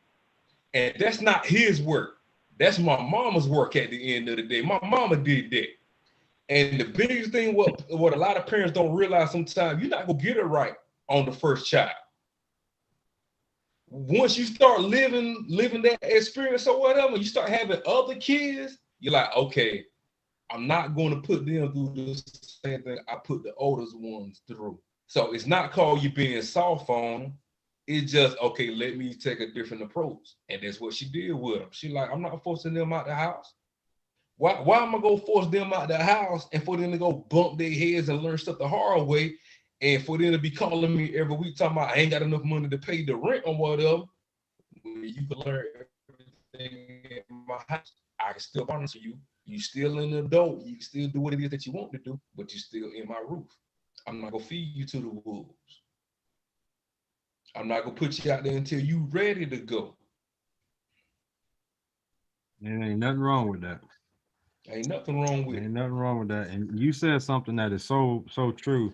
And that's not his work. That's my mama's work at the end of the day. My mama did that. And the biggest thing, what a lot of parents don't realize sometimes, you're not gonna get it right on the first child. Once you start living that experience or whatever, you start having other kids, you're like, okay, I'm not going to put them through the same thing I put the oldest ones through. So it's not called you being soft on them. It's just, okay, let me take a different approach. And that's what she did with them. She like, I'm not forcing them out the house. Why am I going to force them out the house and for them to go bump their heads and learn stuff the hard way, and for them to be calling me every week talking about I ain't got enough money to pay the rent or whatever? You can learn everything in my house. I can still answer you. You still an adult. You can still do what it is that you want to do, but you still in my roof. I'm not going to feed you to the wolves. I'm not going to put you out there until you ready to go. There ain't nothing wrong with that. Ain't nothing wrong with it. Ain't nothing wrong with that. And you said something that is so true.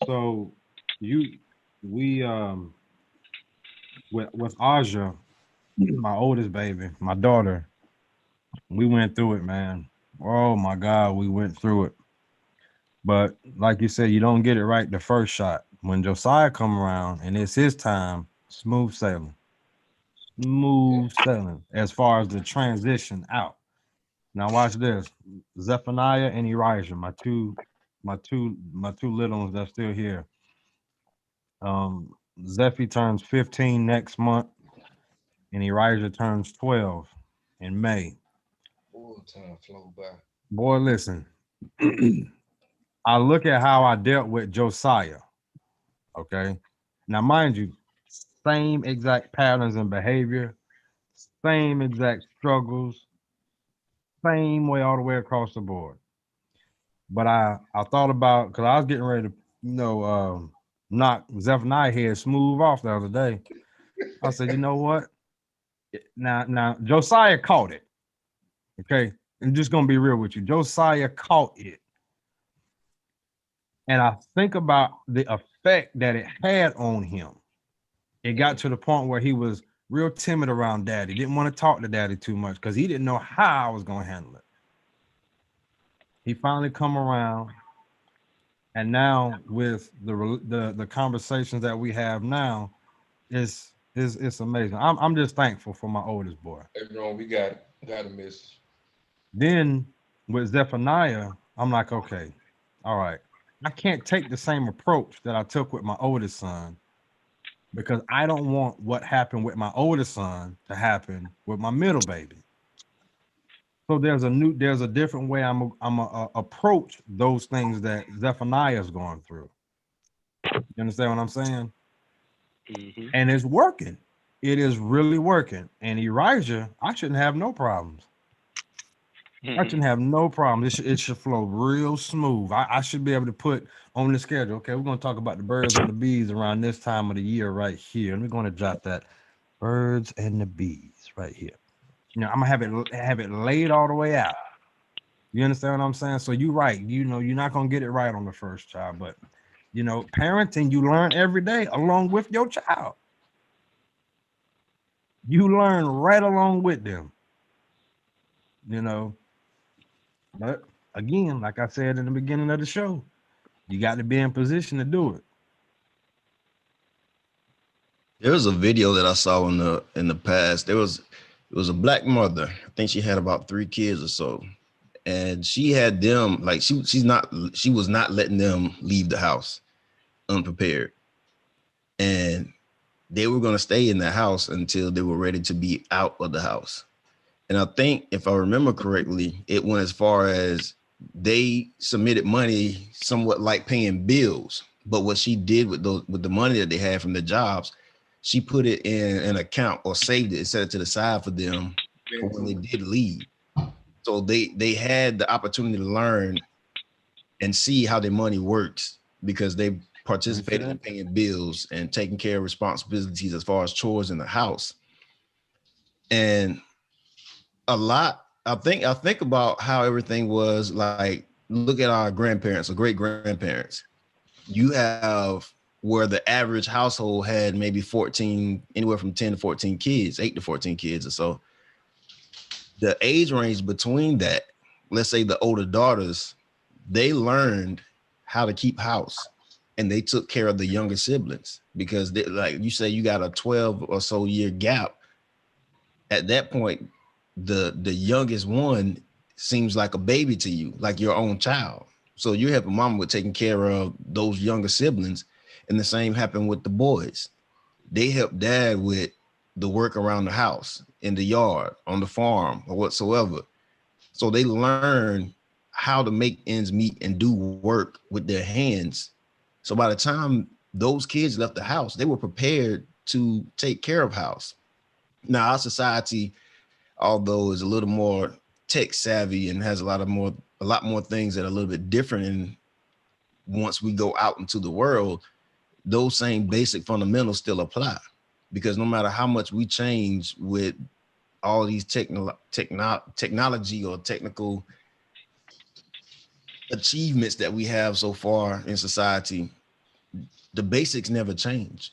So we with Aja, my oldest baby, my daughter, we went through it, man. Oh my God, we went through it. But like you said, you don't get it right the first shot. When Josiah come around and it's his time, smooth sailing. Smooth sailing as far as the transition out. Now watch this. Zephaniah and Elijah, my two little ones that's still here. Zephy turns 15 next month, and Elijah turns 12 in May. Oh, time flew by. Boy, listen. I look at how I dealt with Josiah. Okay. Now, mind you, same exact patterns and behavior, same exact struggles, same way all the way across the board. But I thought about, because I was getting ready to, knock Zephaniah head smooth off the other day. I said, you know what? Now Josiah caught it. Okay. I'm just gonna be real with you. Josiah caught it. And I think about the effect that it had on him. It got to the point where he was real timid around daddy. Didn't want to talk to daddy too much because he didn't know how I was gonna handle it. He finally come around. And now with the conversations that we have now, it's amazing. I'm just thankful for my oldest boy. Everyone, we got a message. Then with Zephaniah, I'm like, okay, all right. I can't take the same approach that I took with my oldest son because I don't want what happened with my oldest son to happen with my middle baby. So there's a different way I'm a approach those things that Zephaniah is going through. You understand what I'm saying? Mm-hmm. And it's working. It is really working. And Elijah, I shouldn't have no problems. I shouldn't have no problem. It should flow real smooth. I should be able to put on the schedule. Okay, we're going to talk about the birds and the bees around this time of the year right here. And we're going to jot that birds and the bees right here. You know, I'm gonna have it laid all the way out. You understand what I'm saying? So you're right. You know, you're not gonna get it right on the first child, but you know, parenting, you learn every day along with your child. You learn right along with them. You know, but again, like I said in the beginning of the show, you got to be in position to do it. There was a video that I saw in the past. It was a black mother. I think she had about 3 kids or so. And she had them, like she was not letting them leave the house unprepared. And they were going to stay in the house until they were ready to be out of the house. And I think if I remember correctly, it went as far as they submitted money somewhat like paying bills. But what she did with the money that they had from the jobs, she put it in an account or saved it and set it to the side for them for when they did leave. So they had the opportunity to learn and see how their money works because they participated in paying bills and taking care of responsibilities as far as chores in the house. And a lot I think about how everything was like. Look at our grandparents or great grandparents. You have where the average household had maybe 14, anywhere from 10 to 14 kids, 8 to 14 kids or so. The age range between that, let's say the older daughters, they learned how to keep house and they took care of the younger siblings because they, like you say, you got a 12 or so year gap. At that point, the youngest one seems like a baby to you, like your own child. So you're helping mama with taking care of those younger siblings. And the same happened with the boys. They help dad with the work around the house, in the yard, on the farm, or whatsoever. So they learn how to make ends meet and do work with their hands. So by the time those kids left the house, they were prepared to take care of house. Now our society, although is a little more tech savvy and has a lot more things that are a little bit different, and once we go out into the world, those same basic fundamentals still apply, because no matter how much we change with all these technology or technical achievements that we have so far in society, the basics never change.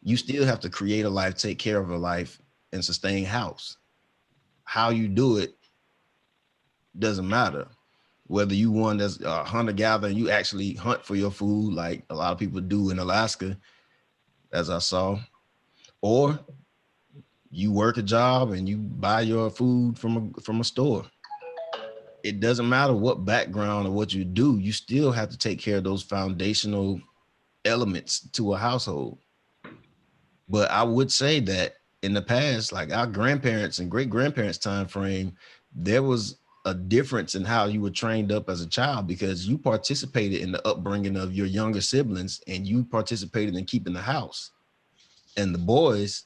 You still have to create a life, take care of a life, and sustain house. How you do it doesn't matter. Whether you one that's a hunter-gatherer and you actually hunt for your food, like a lot of people do in Alaska, as I saw, or you work a job and you buy your food from a store. It doesn't matter what background or what you do, you still have to take care of those foundational elements to a household. But I would say that in the past, like our grandparents and great grandparents time frame, there was a difference in how you were trained up as a child, because you participated in the upbringing of your younger siblings and you participated in keeping the house, and the boys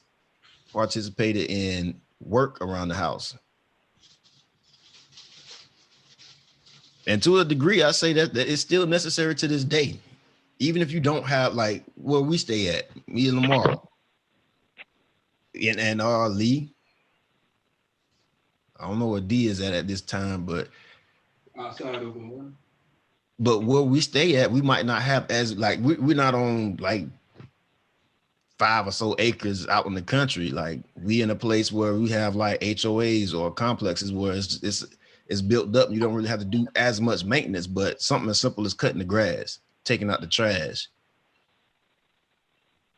participated in work around the house. And to a degree, I say that it's still necessary to this day. Even if you don't have, like where we stay at, me and Lamar and Lee. I don't know where D is at this time, but Outside of Lamar. But where we stay at, we might not have as like we're not on like 5 or so acres out in the country. Like we in a place where we have like HOAs or complexes where it's built up. You don't really have to do as much maintenance, but something as simple as cutting the grass, taking out the trash,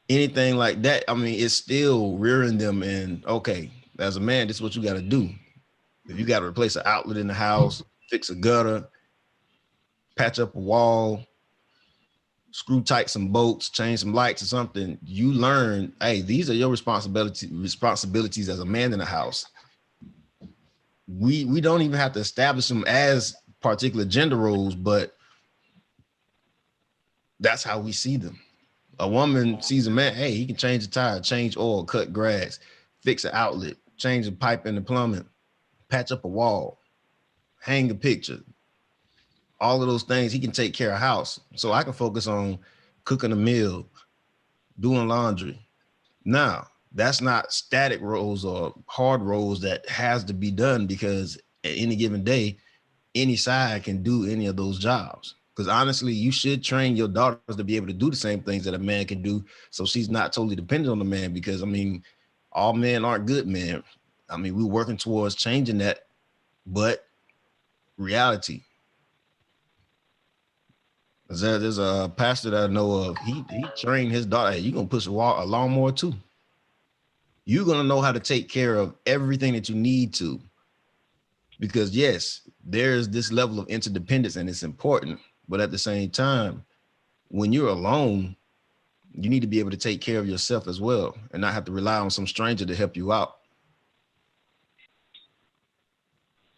anything like that. I mean, it's still rearing them. And okay, as a man, this is what you got to do. If you got to replace an outlet in the house, fix a gutter, patch up a wall, screw tight some bolts, change some lights or something, you learn, hey, these are your responsibilities as a man in the house. We don't even have to establish them as particular gender roles, but that's how we see them. A woman sees a man, hey, he can change a tire, change oil, cut grass, fix an outlet, change a pipe in the plumbing, patch up a wall, hang a picture. All of those things, he can take care of house. So I can focus on cooking a meal, doing laundry. Now, that's not static roles or hard roles that has to be done, because at any given day, any side can do any of those jobs. Because honestly, you should train your daughters to be able to do the same things that a man can do, so she's not totally dependent on the man. Because I mean, all men aren't good men. I mean, we're working towards changing that, but reality. There's a pastor that I know of. He trained his daughter. Hey, you're gonna push a lawnmower too. You're gonna know how to take care of everything that you need to. Because yes, there's this level of interdependence and it's important. But at the same time, when you're alone, you need to be able to take care of yourself as well and not have to rely on some stranger to help you out.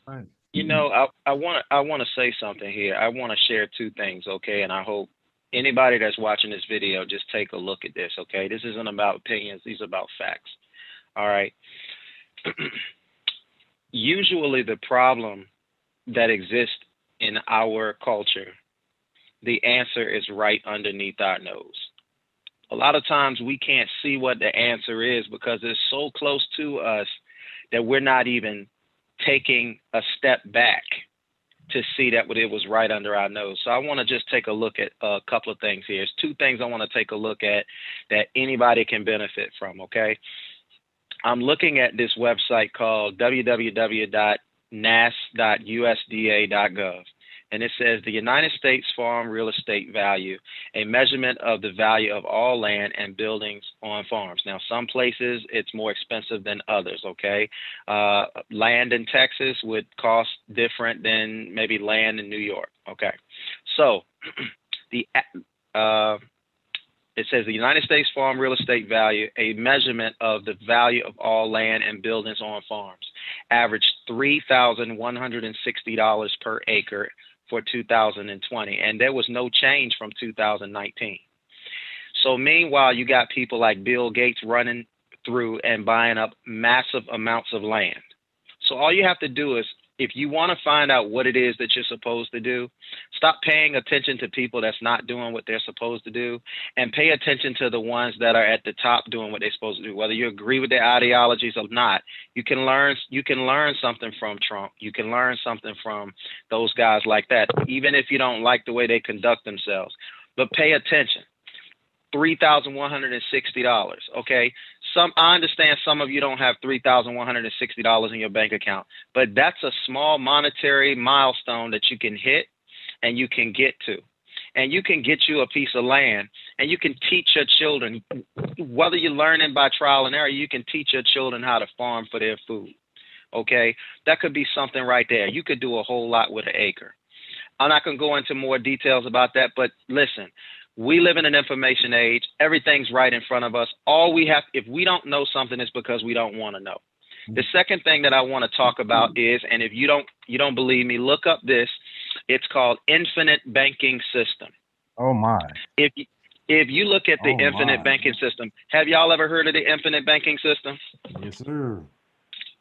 Right. You know, I want to say something here. I want to share two things, okay? And I hope anybody that's watching this video just take a look at this, okay? This isn't about opinions. These are about facts. All right. Usually the problem that exists in our culture, the answer is right underneath our nose. A lot of times we can't see what the answer is because it's so close to us that we're not even taking a step back to see that it was right under our nose. So I want to just take a look at a couple of things here. There's two things I want to take a look at that anybody can benefit from, okay? I'm looking at this website called www.nas.usda.gov. And it says the United States Farm Real Estate Value, a measurement of the value of all land and buildings on farms. Now, some places it's more expensive than others, okay? Land in Texas would cost different than maybe land in New York, okay? So it says the United States Farm Real Estate Value, a measurement of the value of all land and buildings on farms, averaged $3,160 per acre for 2020, and there was no change from 2019. So meanwhile, you got people like Bill Gates running through and buying up massive amounts of land. So all you have to do is, if you want to find out what it is that you're supposed to do, stop paying attention to people that's not doing what they're supposed to do, and pay attention to the ones that are at the top doing what they're supposed to do. Whether you agree with their ideologies or not, you can learn something from Trump. You can learn something from those guys like that, even if you don't like the way they conduct themselves. But pay attention. $3,160. Okay. I understand some of you don't have $3,160 in your bank account, but that's a small monetary milestone that you can hit and you can get to. And you can get you a piece of land and you can teach your children, whether you're learning by trial and error, you can teach your children how to farm for their food. Okay. That could be something right there. You could do a whole lot with an acre. I'm not going to go into more details about that, but listen, we live in an information age. Everything's right in front of us. All we have, if we don't know something, it's because we don't want to know. The second thing that I want to talk about is, and if you don't believe me, look up this. It's called Infinite Banking System. Oh my. If you look at the Infinite Banking System, have y'all ever heard of the Infinite Banking System? Yes, sir.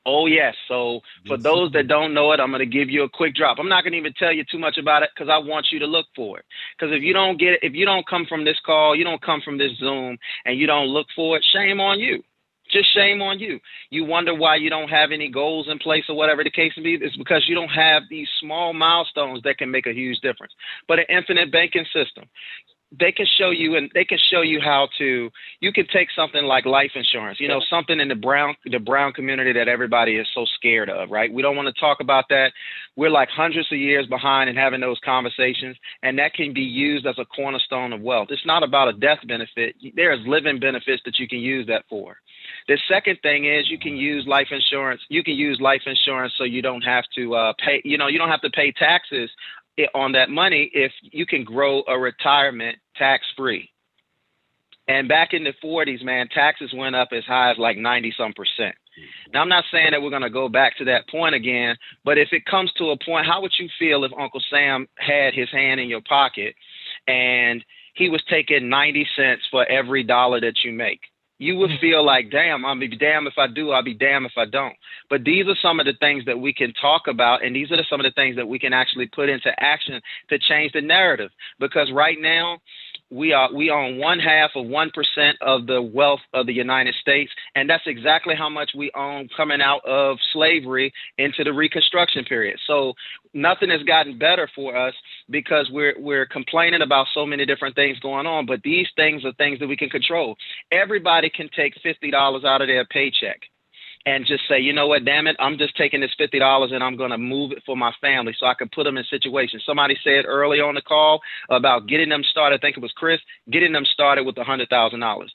Oh, yes. So for those that don't know it, I'm going to give you a quick drop. I'm not going to even tell you too much about it because I want you to look for it. Because if you don't get it, if you don't come from this call, you don't come from this Zoom, and you don't look for it, shame on you. Just shame on you. You wonder why you don't have any goals in place or whatever the case may be. It's because you don't have these small milestones that can make a huge difference. But an infinite banking system, they can show you, and they can show you how to, you can take something like life insurance, something in the brown community that everybody is so scared of, right? We don't want to talk about that. We're like hundreds of years behind in having those conversations, and that can be used as a cornerstone of wealth. It's not about a death benefit. There's living benefits that you can use that for. The second thing is you can use life insurance. You can use life insurance so you don't have to pay, you don't have to pay taxes on that money if you can grow a retirement tax-free. And back in the 40s, man, taxes went up as high as like 90-some%. Now, I'm not saying that we're going to go back to that point again, but if it comes to a point, how would you feel if Uncle Sam had his hand in your pocket and he was taking 90 cents for every dollar that you make? You would feel like, damn, I'll be damned if I do, I'll be damned if I don't. But these are some of the things that we can talk about, and these are some of the things that we can actually put into action to change the narrative. Because right now, we own 0.5% of the wealth of the United States, and that's exactly how much we own coming out of slavery into the Reconstruction period. So nothing has gotten better for us because we're complaining about so many different things going on, but these things are things that we can control. Everybody can take $50 out of their paycheck and just say, you know what, damn it, I'm just taking this $50 and I'm going to move it for my family so I can put them in situations. Somebody said early on the call about getting them started, I think it was Chris, getting them started with $100,000.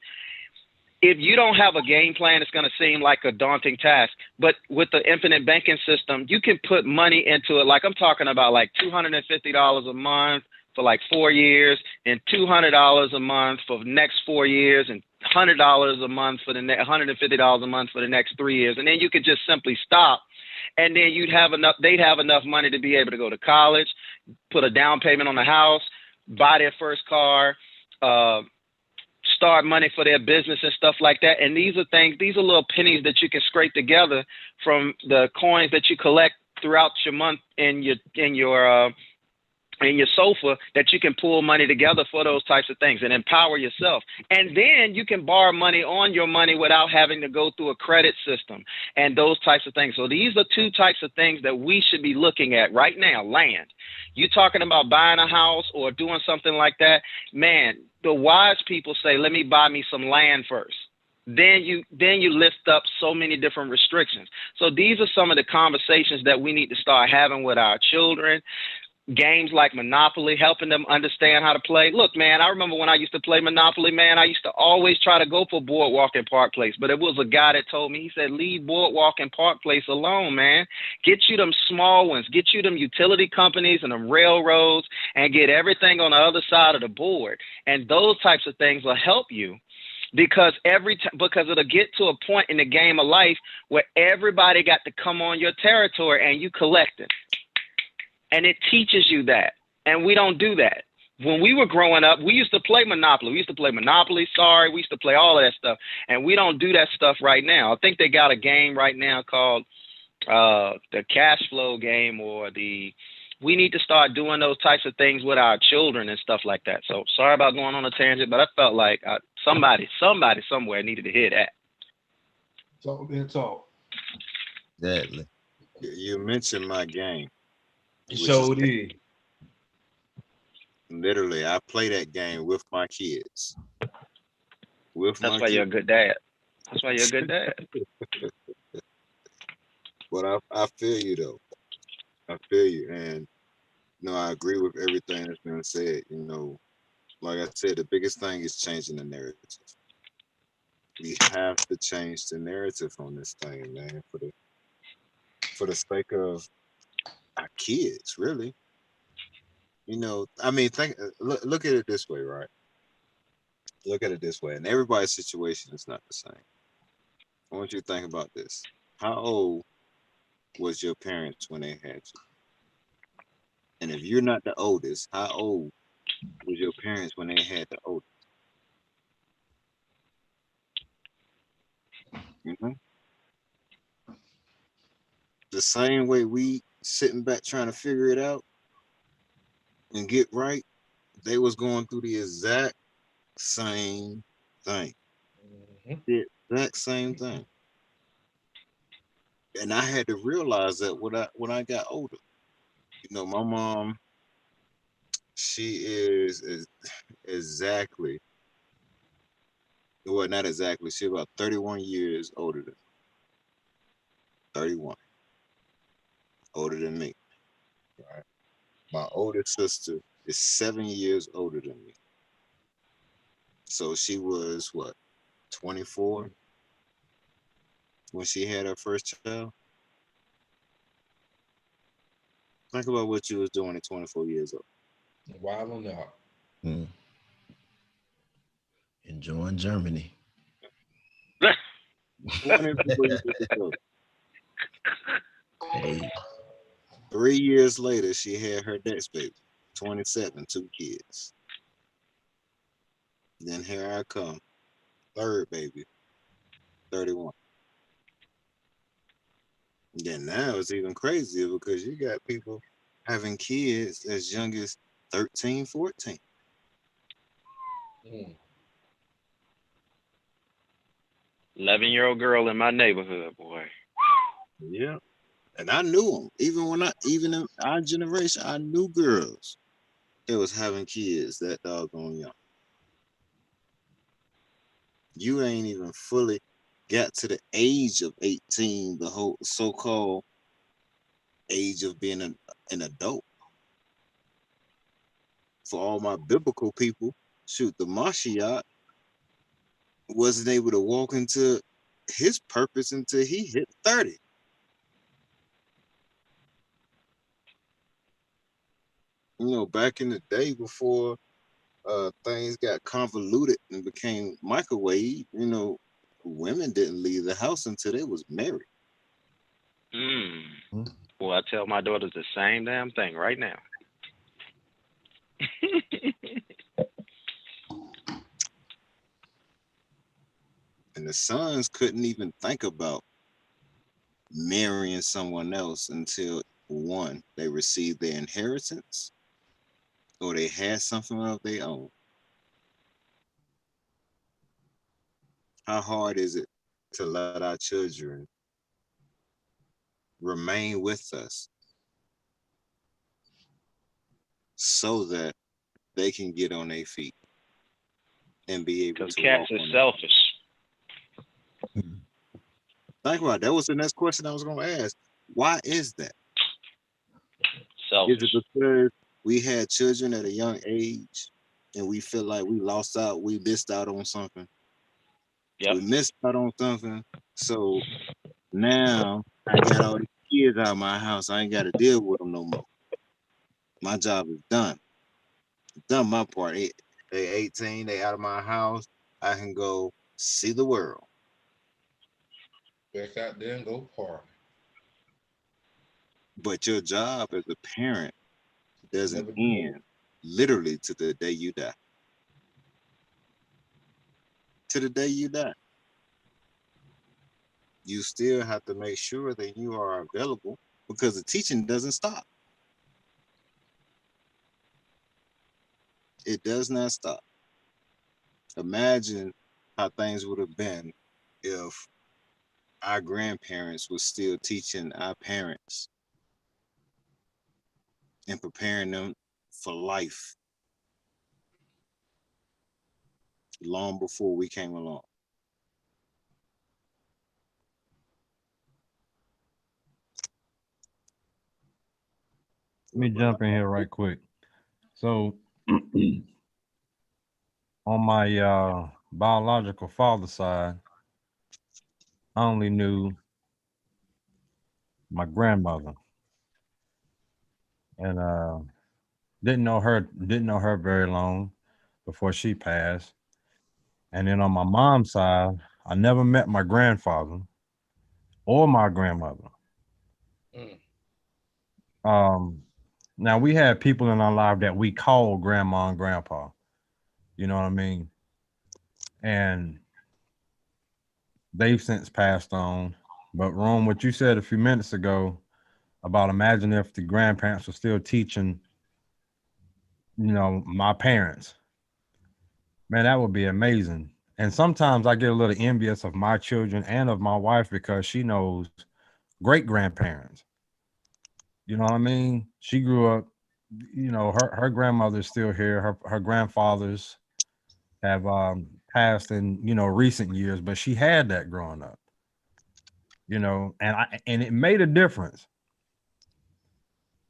If you don't have a game plan, it's going to seem like a daunting task. But with the infinite banking system, you can put money into it. Like I'm talking about like $250 a month for like 4 years, and $200 a month for the next 4 years, and $100 a month for the $150 a month for the next 3 years. And then you could just simply stop. And then they'd have enough money to be able to go to college, put a down payment on the house, buy their first car, start money for their business and stuff like that. And these are little pennies that you can scrape together from the coins that you collect throughout your month in your and your sofa that you can pull money together for those types of things and empower yourself. And then you can borrow money on your money without having to go through a credit system and those types of things. So these are two types of things that we should be looking at right now. Land. You talking about buying a house or doing something like that, man, the wise people say, let me buy me some land first. Then you lift up so many different restrictions. So these are some of the conversations that we need to start having with our children. Games like Monopoly, helping them understand how to play. Look, man, I remember when I used to play Monopoly, man, I used to always try to go for Boardwalk and Park Place, but it was a guy that told me, he said, leave Boardwalk and Park Place alone, man. Get you them small ones, get you them utility companies and them railroads, and get everything on the other side of the board. And those types of things will help you. Because because it'll get to a point in the game of life where everybody got to come on your territory and you collect it. And it teaches you that. And we don't do that. When we were growing up, we used to play Monopoly. We used to play Monopoly, we used to play all of that stuff. And we don't do that stuff right now. I think they got a game right now called the cash flow game, or we need to start doing those types of things with our children and stuff like that. So sorry about going on a tangent, but I felt like somebody somewhere needed to hear that. Talk that talk. Exactly. You mentioned my game. Sure did. Literally, I play that game with my kids. That's why you're a good dad. That's why you're a good dad. But I feel you though. I feel you, and I agree with everything that's been said. Like I said, the biggest thing is changing the narrative. We have to change the narrative on this thing, man, for the sake of our kids, really. I mean, look at it this way, right? Look at it this way, and everybody's situation is not the same. I want you to think about this. How old was your parents when they had you? And if you're not the oldest, how old was your parents when they had the oldest? The same way we sitting back trying to figure it out and get right, they was going through the exact same thing. The exact same thing. And I had to realize that when I got older. My mom, she is exactly, well, not exactly, she's about 31 years older than me. 31. Older than me. Right. My oldest sister is 7 years older than me. So she was what, 24 when she had her first child? Think about what you was doing at 24 years old. Wilding out. Enjoying Germany. 24 years old. Hey. 3 years later, she had her next baby, 27, 2 kids. Then here I come, third baby, 31. And then now it's even crazier because you got people having kids as young as 13, 14. 11-year-old girl in my neighborhood, boy. Yeah. And I knew them. Even in our generation, I knew girls that was having kids that doggone young. You ain't even fully got to the age of 18, the whole so-called age of being an adult. For all my biblical people, shoot, the Mashiach wasn't able to walk into his purpose until he hit 30. Back in the day before things got convoluted and became microwave, women didn't leave the house until they was married. Well, I tell my daughters the same damn thing right now. And the sons couldn't even think about marrying someone else until, one, they received their inheritance, or they had something of their own, how hard is it to let our children remain with us so that they can get on their feet and be able Because to cats walk are on their feet? selfish. Think about it. That was the next question I was going to ask. Why is that? Selfish. Is it because we had children at a young age and we feel like we lost out, we missed out on something? Yep. We missed out on something. So now I got all these kids out of my house. I ain't got to deal with them no more. My job is done. Done my part. They 18, they out of my house. I can go see the world. Back out there and go party. But your job as a parent doesn't Never end literally to the day you die. To the day you die. You still have to make sure that you are available because the teaching doesn't stop. It does not stop. Imagine how things would have been if our grandparents were still teaching our parents and preparing them for life long before we came along. Let me jump in here right quick. So on my biological father side, I only knew my grandmother, and didn't know her very long before she passed. And then on my mom's side, I never met my grandfather or my grandmother. Mm. Now we had people in our life that we called grandma and grandpa. You know what I mean? And they've since passed on. But Rome, what you said a few minutes ago about imagine if the grandparents were still teaching, my parents, man, that would be amazing. And sometimes I get a little envious of my children and of my wife because she knows great grandparents. You know what I mean? She grew up, her grandmother's still here. Her grandfathers have passed in, recent years, but she had that growing up. And it made a difference.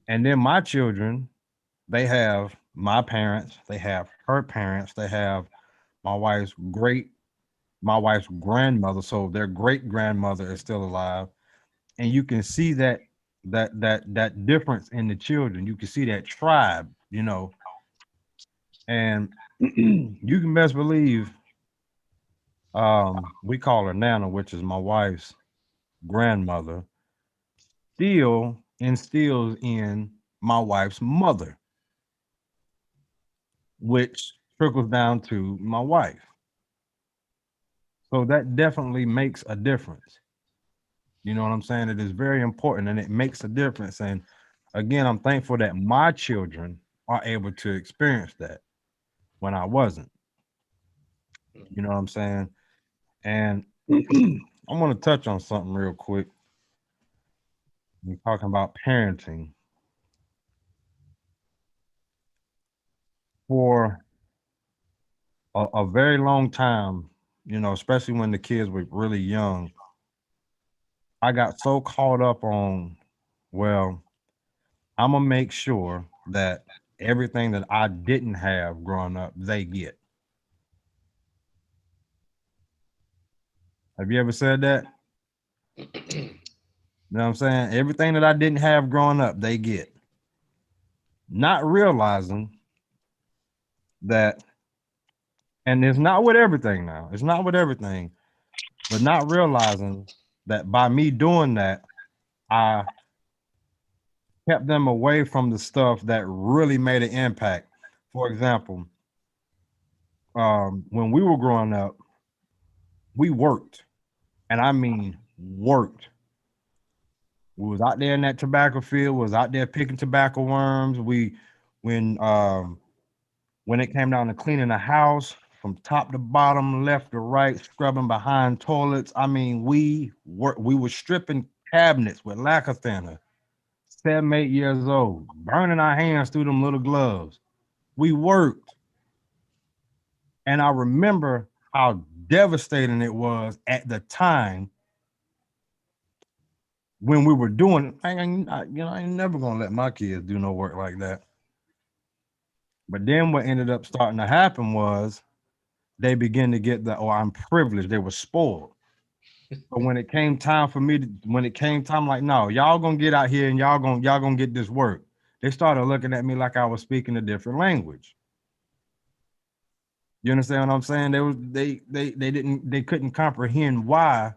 And then my children, they have my parents, they have her parents, they have my wife's grandmother, so their great grandmother is still alive, and you can see that difference in the children. You can see that tribe, and you can best believe we call her Nana, which is my wife's grandmother, still instills in my wife's mother, which trickles down to my wife. So that definitely makes a difference. You know what I'm saying? It is very important and it makes a difference. And again, I'm thankful that my children are able to experience that when I wasn't. You know what I'm saying? And I want to touch on something real quick. We're talking about parenting. For a very long time, especially when the kids were really young, I got so caught up on, well, I'm gonna make sure that everything that I didn't have growing up, they get. Have you ever said that? You know what I'm saying? Everything that I didn't have growing up, they get. Not realizing that, and it's not with everything now. It's not with everything, but not realizing that by me doing that, I kept them away from the stuff that really made an impact. For example, when we were growing up, we worked, and I mean worked. We was out there in that tobacco field, was out there picking tobacco worms. When When it came down to cleaning the house from top to bottom, left to right, scrubbing behind toilets, I mean, we were stripping cabinets with lacquer thinner, 7, 8 years old, burning our hands through them little gloves. We worked. And I remember how devastating it was at the time when we were doing it. I ain't never gonna let my kids do no work like that. But then what ended up starting to happen was they began to get the, oh, I'm privileged. They were spoiled. But when it came time for me to, when it came time, like, no, y'all gonna get out here and y'all gonna get this work. They started looking at me like I was speaking a different language. You understand what I'm saying? They couldn't comprehend why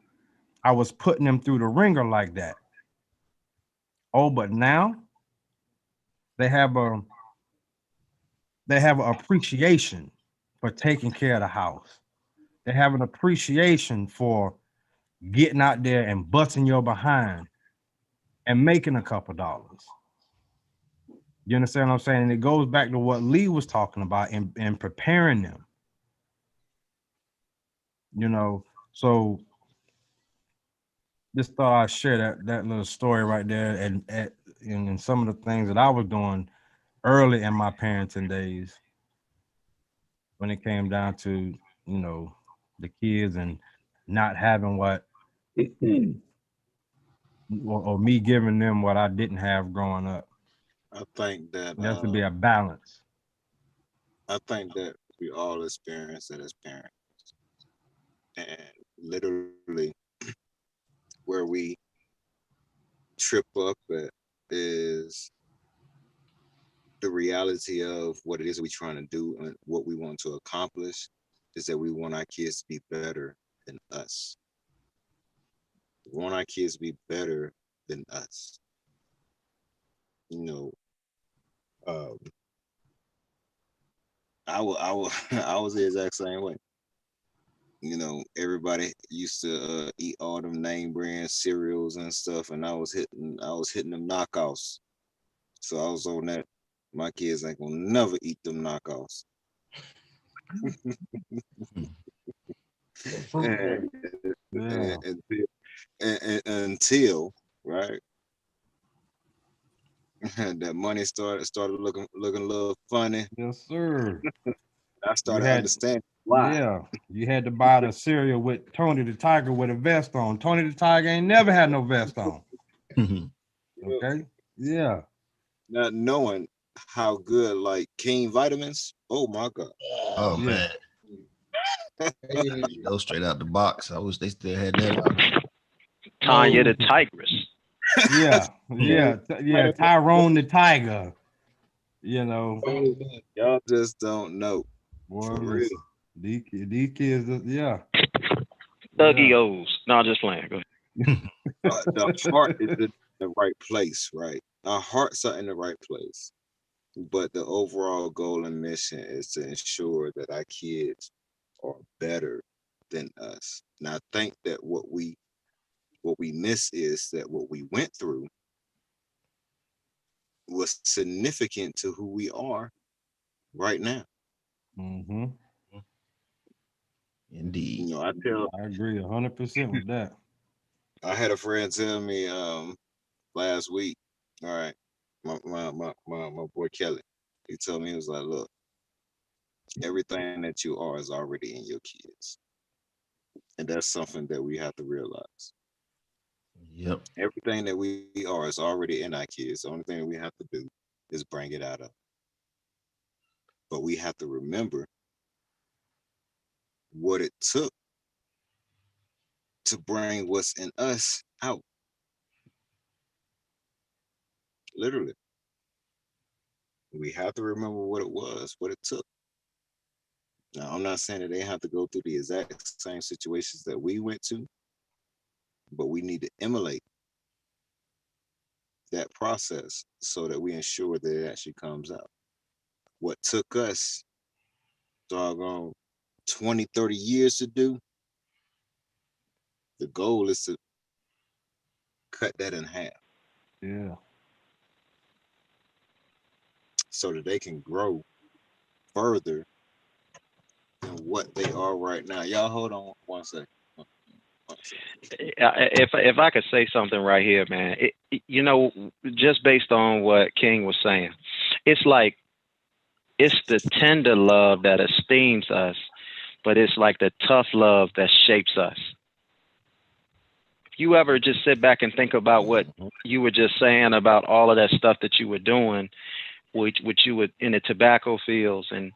I was putting them through the ringer like that. Oh, but now they have an appreciation for taking care of the house. They have an appreciation for getting out there and busting your behind and making a couple dollars. You understand what I'm saying? And it goes back to what Lee was talking about and preparing them. You know, so just thought I'd share that little story right there and some of the things that I was doing early in my parenting days when it came down to, you know, the kids and not having what or me giving them what I didn't have growing up. I think that There has to be a balance. I think that we all experience it as parents, and literally where we trip up at is the reality of what it is we're trying to do and what we want to accomplish is that we want our kids to be better than us. We want our kids to be better than us. You know, um, I was the exact same way. You know, everybody used to eat all them name brand cereals and stuff, and I was hitting them knockoffs. So I was on that. My kids ain't gonna never eat them knockoffs. and, Yeah. and until right that money started looking a little funny. Yes, sir. I You started had, understanding why. yeah, you had to buy the cereal with Tony the Tiger with a vest on. Tony the Tiger ain't never had no vest on. Okay. Yeah. Not knowing how good like King vitamins. Oh my god. Oh Yeah. man, go straight out the box. I wish they still had that out. Tanya the Tigress. Yeah. Yeah. Yeah. Tyrone the Tiger. You know, Y'all just don't know. boy, For real. listen, these kids, yeah. Thuggy Yeah. O's. No, I'm just playing. Go ahead. The heart is in the right place, right? Our hearts are in the right place. But the overall goal and mission is to ensure that our kids are better than us. And I think that what we miss is that what we went through was significant to who we are right now. Mm-hmm. Indeed. You know, I agree 100% with that. I had a friend tell me last week, all right, my boy Kelly, he told me, he was like, look, everything that you are is already in your kids. And that's something that we have to realize. Yep. Everything that we are is already in our kids. The only thing we have to do is bring it out of. But we have to remember what it took to bring what's in us out. Literally. We have to remember what it was, what it took. Now, I'm not saying that they have to go through the exact same situations that we went to, but we need to emulate that process so that we ensure that it actually comes out. What took us, doggone, 20, 30 years to do, the goal is to cut that in half Yeah. so that they can grow further than what they are right now. Y'all hold on one second. If I could say something right here, man, you know, just based on what King was saying, it's like it's the tender love that esteems us, but it's like the tough love that shapes us. If you ever just sit back and think about what you were just saying about all of that stuff that you were doing, which you were in the tobacco fields and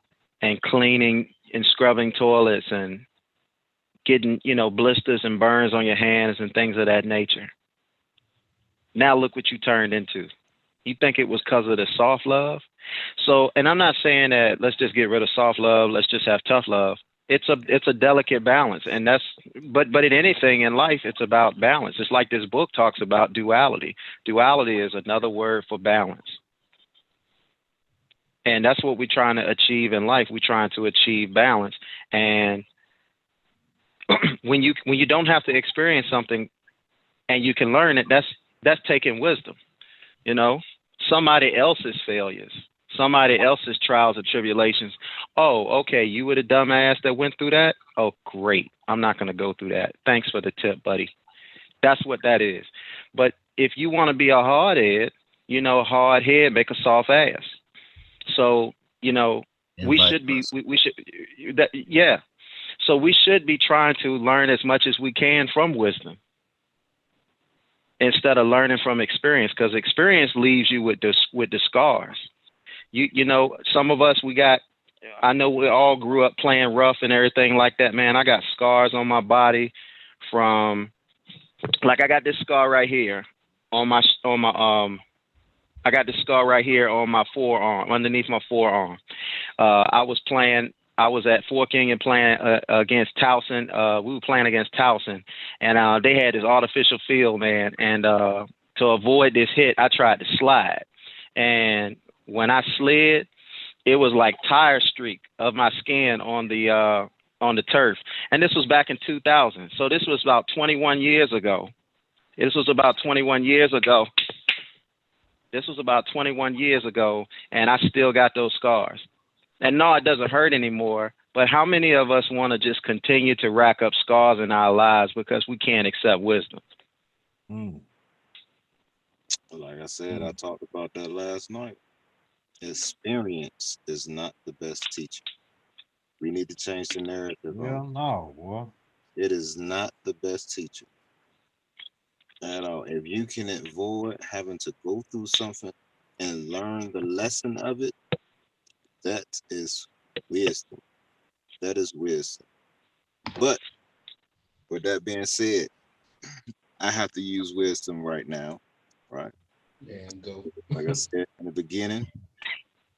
cleaning and scrubbing toilets and getting, you know, blisters and burns on your hands and things of that nature. Now look what you turned into. You think it was because of the soft love? So, and I'm not saying that let's just get rid of soft love, let's just have tough love. It's a delicate balance, and that's but in anything in life, it's about balance. It's like this book talks about duality. Duality is another word for balance. And that's what we're trying to achieve in life. We're trying to achieve balance. And when you don't have to experience something and you can learn it, that's taking wisdom. You know, somebody else's failures, somebody else's trials and tribulations. Oh, okay, you were the dumbass that went through that? Oh, great. I'm not going to go through that. Thanks for the tip, buddy. That's what that is. But if you want to be a hard head, you know, hard head make a soft ass. So, you know, we should be, yeah. So we should be trying to learn as much as we can from wisdom instead of learning from experience, because experience leaves you with the scars. You know, some of us, I know we all grew up playing rough and everything like that, man. I got scars on my body from, like, I got this scar right here I got this scar right here on my forearm, underneath my forearm. I was at Fort King and playing against Towson. We were playing against Towson, and they had this artificial field, man. And to avoid this hit, I tried to slide. And when I slid, it was like tire streak of my skin on the turf. And this was back in 2000. So this was about 21 years ago. This was about 21 years ago. And I still got those scars. And no, it doesn't hurt anymore. But how many of us want to just continue to rack up scars in our lives because we can't accept wisdom? Like I said, I talked about that last night. Experience is not the best teacher. We need to change the narrative. Well, no, boy. It is not the best teacher at all. If you can avoid having to go through something and learn the lesson of it, that is wisdom. That is wisdom. But with that being said, I have to use wisdom right now, right? And go. Like I said in the beginning,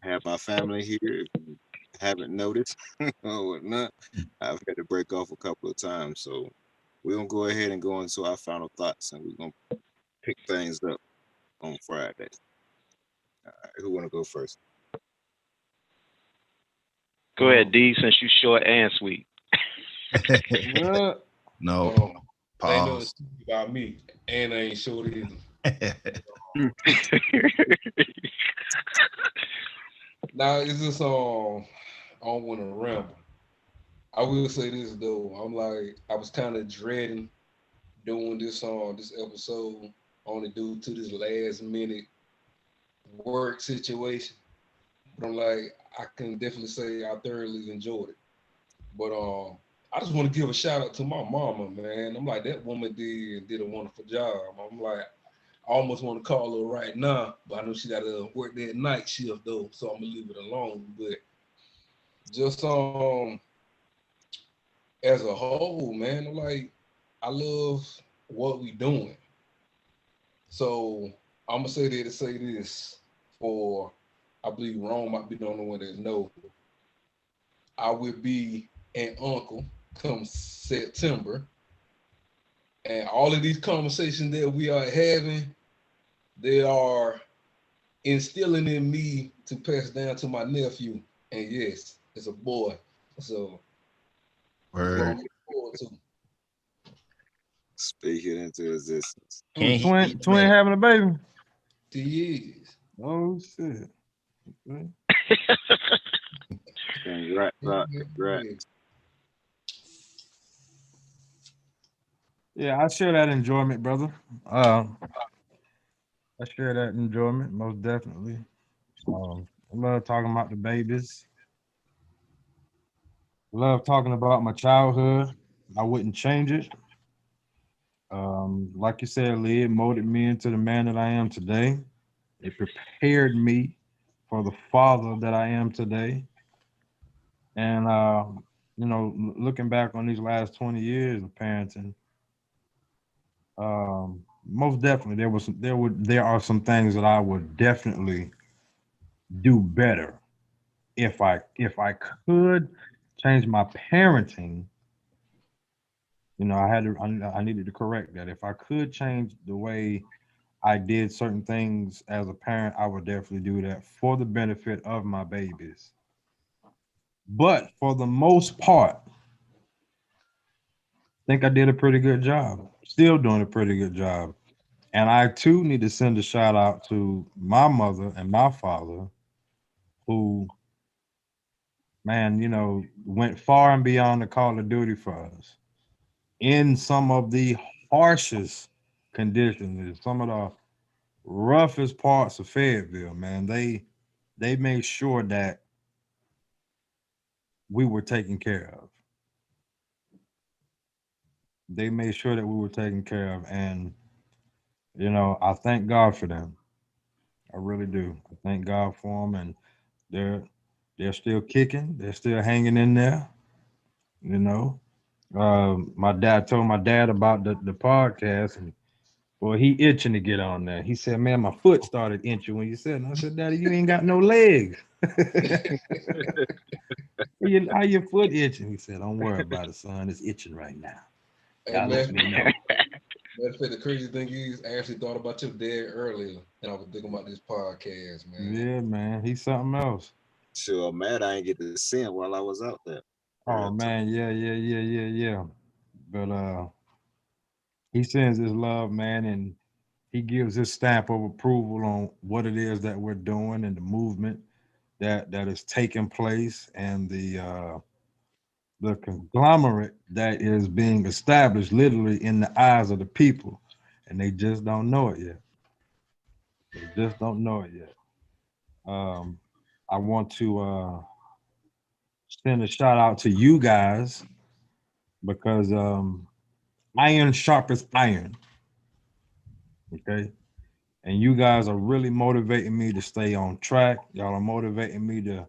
I have my family here. If you haven't noticed or whatnot, I've had to break off a couple of times. So we're going to go ahead and go into our final thoughts, and we're going to pick things up on Friday. All right, who want to go first? Go ahead, D, since you short and sweet. No. They know Pause. about me, and I ain't short either. Now, it's just I don't want to ramble. I will say this though, I was kind of dreading doing this episode only due to this last minute work situation. But I'm like, I can definitely say I thoroughly enjoyed it. But I just want to give a shout out to my mama, man. I'm like, that woman did a wonderful job. I'm like, I almost want to call her right now, but I know she got to work that night shift though, so I'm gonna leave it alone. But just as a whole, man, I'm like, I love what we doing. So I'm gonna say that to say this for, I believe Rome might be the only one that know. I will be an uncle come September. And all of these conversations that we are having, they are instilling in me to pass down to my nephew. And yes, it's a boy. So Word. what I'm looking forward to. Speak it into existence. Twin having a baby. He is. Oh shit. Okay. Congrats, Doc. Congrats. Yeah, I share that enjoyment, brother. I share that enjoyment most definitely. I love talking about the babies. Love talking about my childhood. I wouldn't change it. Like you said, Lee, it molded me into the man that I am today. It prepared me for the father that I am today. And looking back on these last 20 years of parenting, most definitely there are some things that I would definitely do better if I could change my parenting. I needed to correct that. If I could change the way I did certain things as a parent, I would definitely do that for the benefit of my babies. But for the most part, I think I did a pretty good job. Still doing a pretty good job. And I too need to send a shout out to my mother and my father who, man, went far and beyond the call of duty for us in some of the harshest conditions, in some of the roughest parts of Fayetteville, man. They made sure that we were taken care of. They made sure that we were taken care of. And, I thank God for them. I really do. I thank God for them. And they're still kicking. They're still hanging in there. You know, my dad told my dad about the podcast, and well, he itching to get on there. He said, "Man, my foot started itching when you said." And I said, "Daddy, you ain't got no legs. How your foot itching?" He said, "Don't worry about it, son. It's itching right now. Hey, Y'all let me know." Matter of fact, the crazy thing is, I actually thought about your dad earlier, and I was thinking about this podcast, man. Yeah, man, he's something else. Sure, mad I ain't get to see him while I was out there. Oh man, yeah. But he sends his love, man, and he gives his stamp of approval on what it is that we're doing and the movement that is taking place, and the conglomerate that is being established literally in the eyes of the people, and they just don't know it yet. They just don't know it yet. I want to send a shout out to you guys because iron sharpens iron. Okay. And you guys are really motivating me to stay on track. Y'all are motivating me to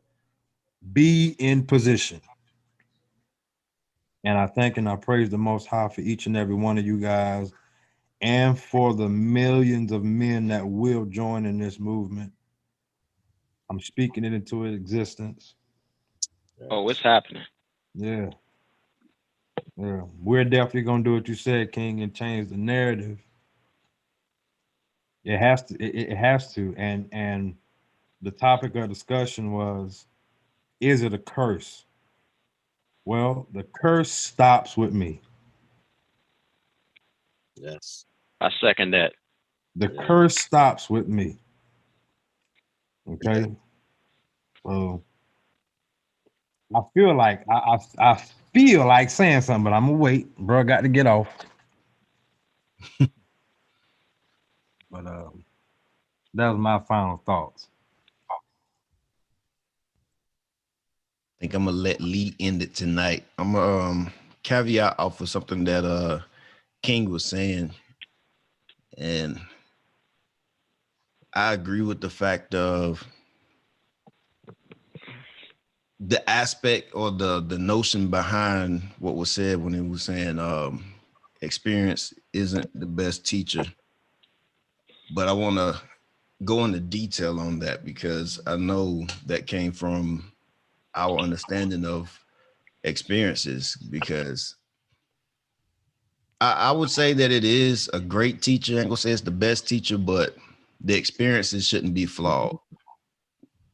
be in position. And I thank and I praise the Most High for each and every one of you guys and for the millions of men that will join in this movement. I'm speaking it into existence. Oh, it's happening. Yeah. Yeah. We're definitely going to do what you said, King, and change the narrative. It has to. It has to. And the topic of discussion was, is it a curse? Well, the curse stops with me. Yes. I second that. The curse stops with me. Okay. So I feel like I feel like saying something, but I'm gonna wait. Bro, got to get off. But that was my final thoughts. I think I'm gonna let Lee end it tonight. I'm gonna caveat off of something that King was saying, and I agree with the fact of the aspect or the notion behind what was said when it was saying experience isn't the best teacher. But I want to go into detail on that because I know that came from our understanding of experiences, because I would say that it is a great teacher. I ain't gonna say it's the best teacher, but the experiences shouldn't be flawed.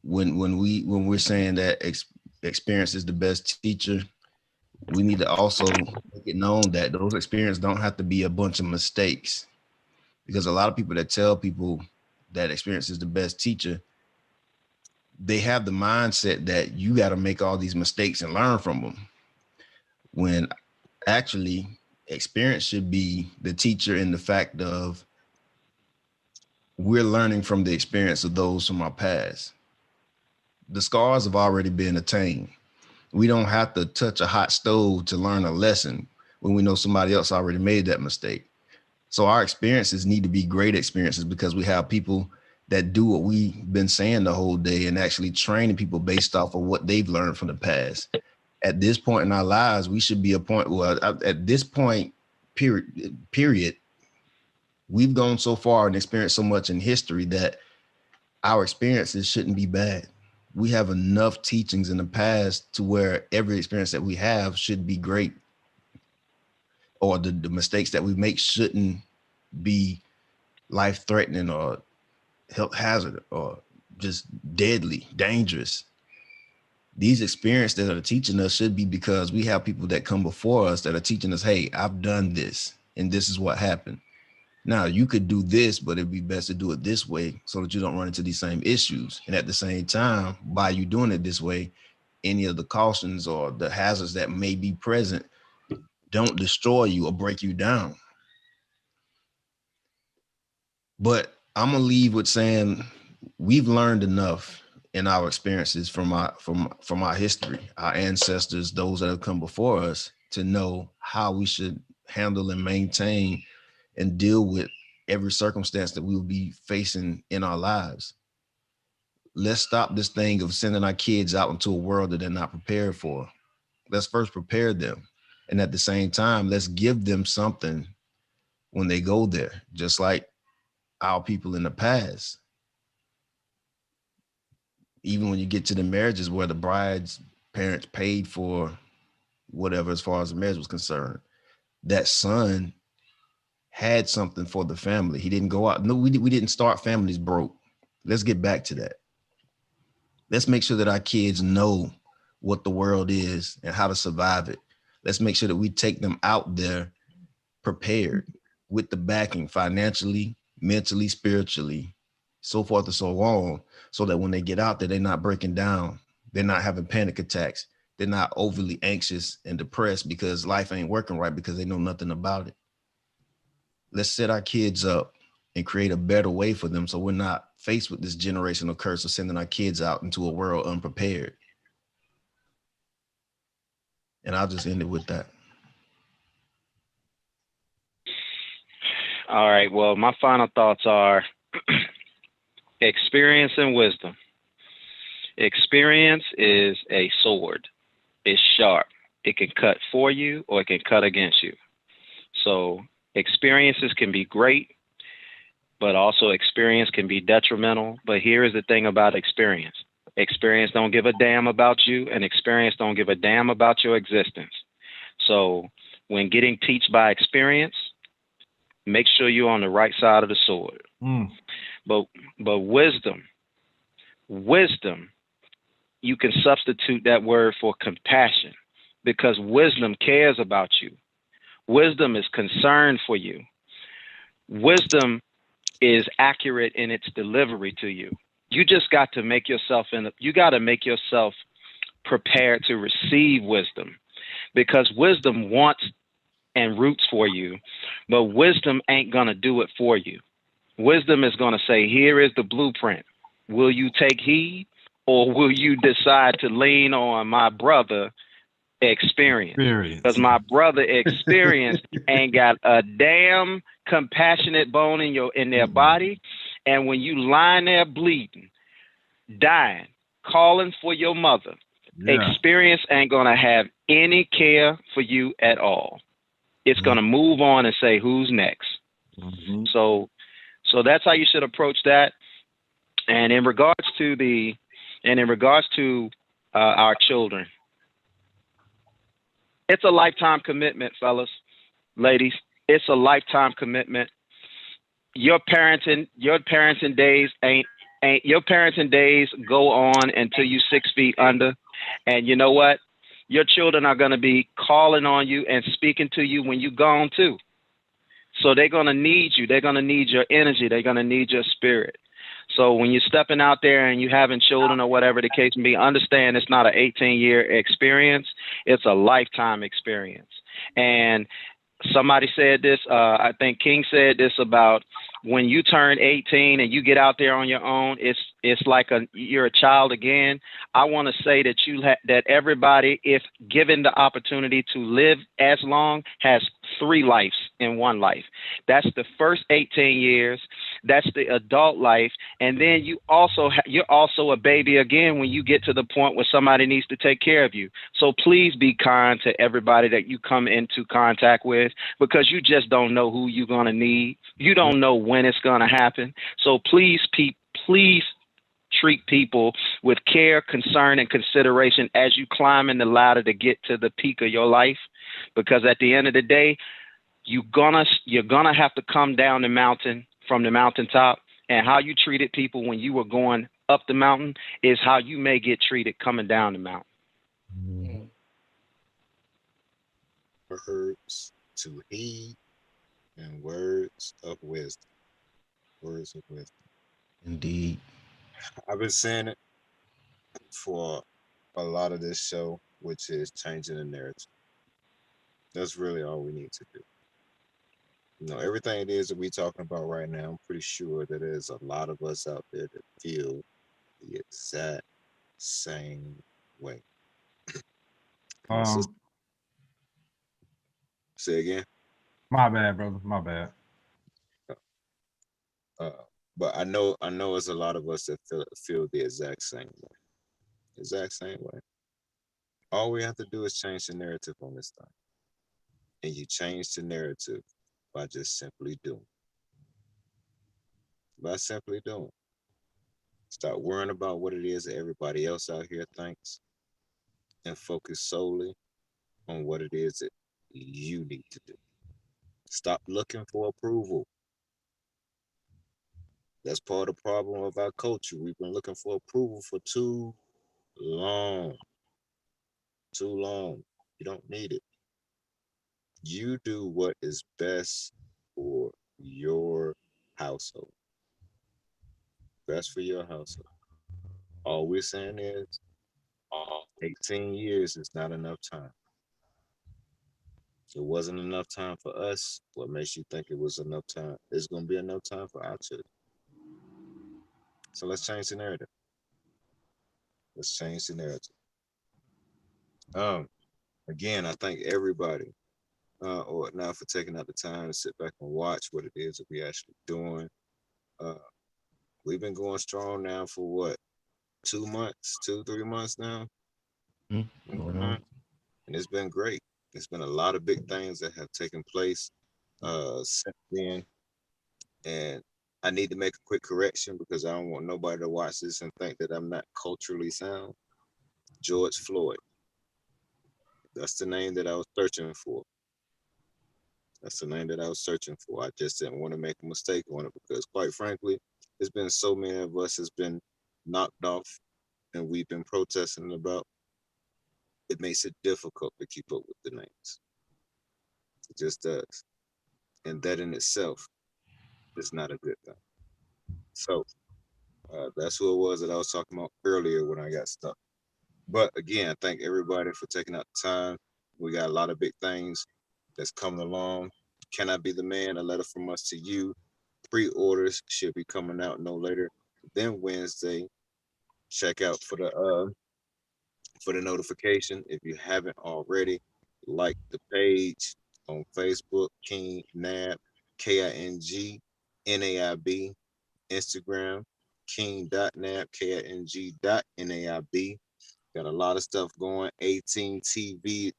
When we're saying that experience is the best teacher, we need to also make it known that those experiences don't have to be a bunch of mistakes, because a lot of people that tell people that experience is the best teacher, they have the mindset that you got to make all these mistakes and learn from them, when actually experience should be the teacher, in the fact of we're learning from the experience of those from our past. The scars have already been attained. We don't have to touch a hot stove to learn a lesson when we know somebody else already made that mistake. So our experiences need to be great experiences, because we have people that do what we've been saying the whole day and actually training people based off of what they've learned from the past. At this point in our lives, we should be at this point, period, we've gone so far and experienced so much in history that our experiences shouldn't be bad. We have enough teachings in the past to where every experience that we have should be great, or the mistakes that we make shouldn't be life-threatening or health hazard or just deadly, dangerous. These experiences that are teaching us should be because we have people that come before us that are teaching us, hey, I've done this and this is what happened. Now you could do this, but it'd be best to do it this way so that you don't run into these same issues. And at the same time, by you doing it this way, any of the cautions or the hazards that may be present don't destroy you or break you down. But I'm gonna leave with saying we've learned enough in our experiences from our history, our ancestors, those that have come before us, to know how we should handle and maintain and deal with every circumstance that we will be facing in our lives. Let's stop this thing of sending our kids out into a world that they're not prepared for. Let's first prepare them. And at the same time, let's give them something when they go there, just like our people in the past. Even when you get to the marriages where the bride's parents paid for whatever as far as the marriage was concerned, that son had something for the family. He didn't go out. No, we didn't start families broke. Let's get back to that. Let's make sure that our kids know what the world is and how to survive it. Let's make sure that we take them out there prepared with the backing financially, mentally, spiritually, so forth and so on, so that when they get out there, they're not breaking down. They're not having panic attacks. They're not overly anxious and depressed because life ain't working right because they know nothing about it. Let's set our kids up and create a better way for them so we're not faced with this generational curse of sending our kids out into a world unprepared. And I'll just end it with that. All right. Well, my final thoughts are experience and wisdom. Experience is a sword. It's sharp. It can cut for you or it can cut against you. So experiences can be great, but also experience can be detrimental. But here is the thing about experience. Experience don't give a damn about you, and experience don't give a damn about your existence. So when getting taught by experience, make sure you're on the right side of the sword. But wisdom, you can substitute that word for compassion, because wisdom cares about you. Wisdom is concerned for you. Wisdom is accurate in its delivery to you. You just got to make yourself prepared to receive wisdom, because wisdom wants and roots for you, but wisdom ain't going to do it for you. Wisdom is going to say, here is the blueprint. Will you take heed, or will you decide to lean on my brother experience? Because my brother experience ain't got a damn compassionate bone in their body. And when you lying there bleeding, dying, calling for your mother, experience ain't going to have any care for you at all. It's going to move on and say, who's next? So that's how you should approach that. And in regards to our children, it's a lifetime commitment, fellas, ladies. It's a lifetime commitment. Your parenting days go on until you 6 feet under. And you know what? Your children are going to be calling on you and speaking to you when you're gone too. So they're going to need you. They're going to need your energy. They're going to need your spirit. So when you're stepping out there and you having children or whatever the case may be, understand it's not an 18-year experience. It's a lifetime experience. And somebody said this, I think King said this about when you turn 18 and you get out there on your own, it's like you're a child again. I want to say that that everybody, if given the opportunity to live as long, has 3 lives in one life. That's the first 18 years. That's the adult life, and then you're also a baby again when you get to the point where somebody needs to take care of you. So please be kind to everybody that you come into contact with, because you just don't know who you're gonna need. You don't know when it's gonna happen. So please treat people with care, concern, and consideration as you climb in the ladder to get to the peak of your life. Because at the end of the day, you're gonna have to come down the mountain from the mountaintop. And how you treated people when you were going up the mountain is how you may get treated coming down the mountain. Words to heed and words of wisdom. Words of wisdom. Indeed. I've been saying it for a lot of this show, which is changing the narrative. That's really all we need to do. You know, everything it is that we're talking about right now, I'm pretty sure that there's a lot of us out there that feel the exact same way. Say again. My bad, brother. My bad. But I know it's a lot of us that feel the exact same way. Exact same way. All we have to do is change the narrative on this thing. And you change the narrative by just simply doing. By simply doing. Stop worrying about what it is that everybody else out here thinks and focus solely on what it is that you need to do. Stop looking for approval. That's part of the problem of our culture. We've been looking for approval for too long. Too long. You don't need it. You do what is best for your household. Best for your household. All we're saying is 18 years is not enough time. It wasn't enough time for us. What makes you think it was enough time? It's going to be enough time for our children. So let's change the narrative. Let's change the narrative. Again, I thank everybody or now for taking out the time to sit back and watch what it is that we actually doing. We've been going strong now for what? 2 months, 2-3 months now. Mm-hmm. And it's been great. There's been a lot of big things that have taken place since then. And I need to make a quick correction because I don't want nobody to watch this and think that I'm not culturally sound. George Floyd. That's the name that I was searching for. That's the name that I was searching for. I just didn't want to make a mistake on it because, quite frankly, there's been so many of us has been knocked off and we've been protesting about. It makes it difficult to keep up with the names. It just does. And that in itself is not a good thing. So that's who it was that I was talking about earlier when I got stuck. But again, thank everybody for taking out the time. We got a lot of big things that's coming along. Can I Be the Man? A letter from us to you. Pre-orders should be coming out no later than Wednesday. Check out for the notification. If you haven't already, like the page on Facebook, King Nab, KING NAIB, Instagram, king.nab, KING.NAIB. Got a lot of stuff going. 18 TV,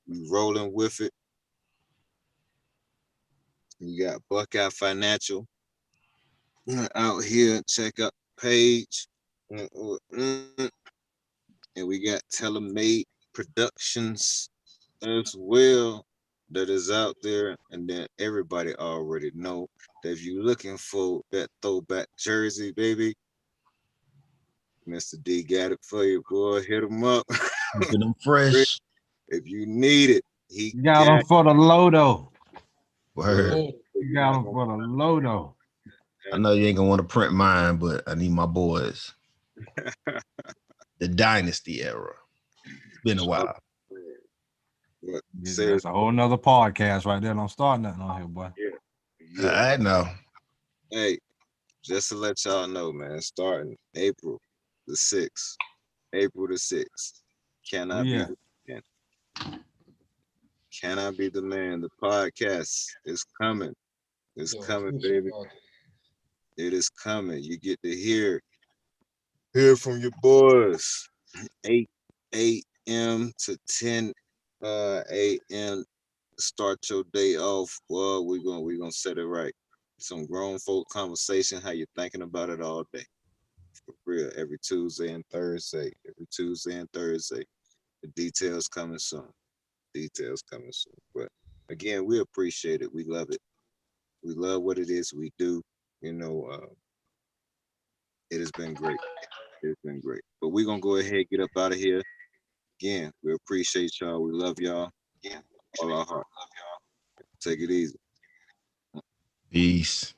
we rolling with it. You got Buckeye Financial out here. Check out the page. And we got Telemade Productions as well that is out there. And then everybody already know that if you're looking for that throwback jersey, baby, Mr. D got it for you, boy. Hit him up. Keeping them fresh. If you need it, he got him for the Lodo. Word. You got him for the Lodo. I know you ain't gonna want to print mine, but I need my boys. The dynasty era. It's been a while. But Yeah, say that's a whole nother podcast right there. Don't start nothing on here, boy. yeah. I know. Hey, just to let y'all know, man, starting April the 6th. April the 6th. Can I be Yeah. the man? Can I be the man? The podcast is coming. It's The coming, official baby. podcast. It is coming. You get to hear from your boys. 8 a.m. to 10 a.m. Start your day off. Well, we're gonna set it right. Some grown folk conversation, how you thinking about it all day. For real. Every Tuesday and Thursday. The details coming soon. But again, we appreciate it. We love it. We love what it is we do. You know, it has been great. It's been great. But we're gonna go ahead and get up out of here. Again, we appreciate y'all. We love y'all. All our heart. Take it easy. Peace.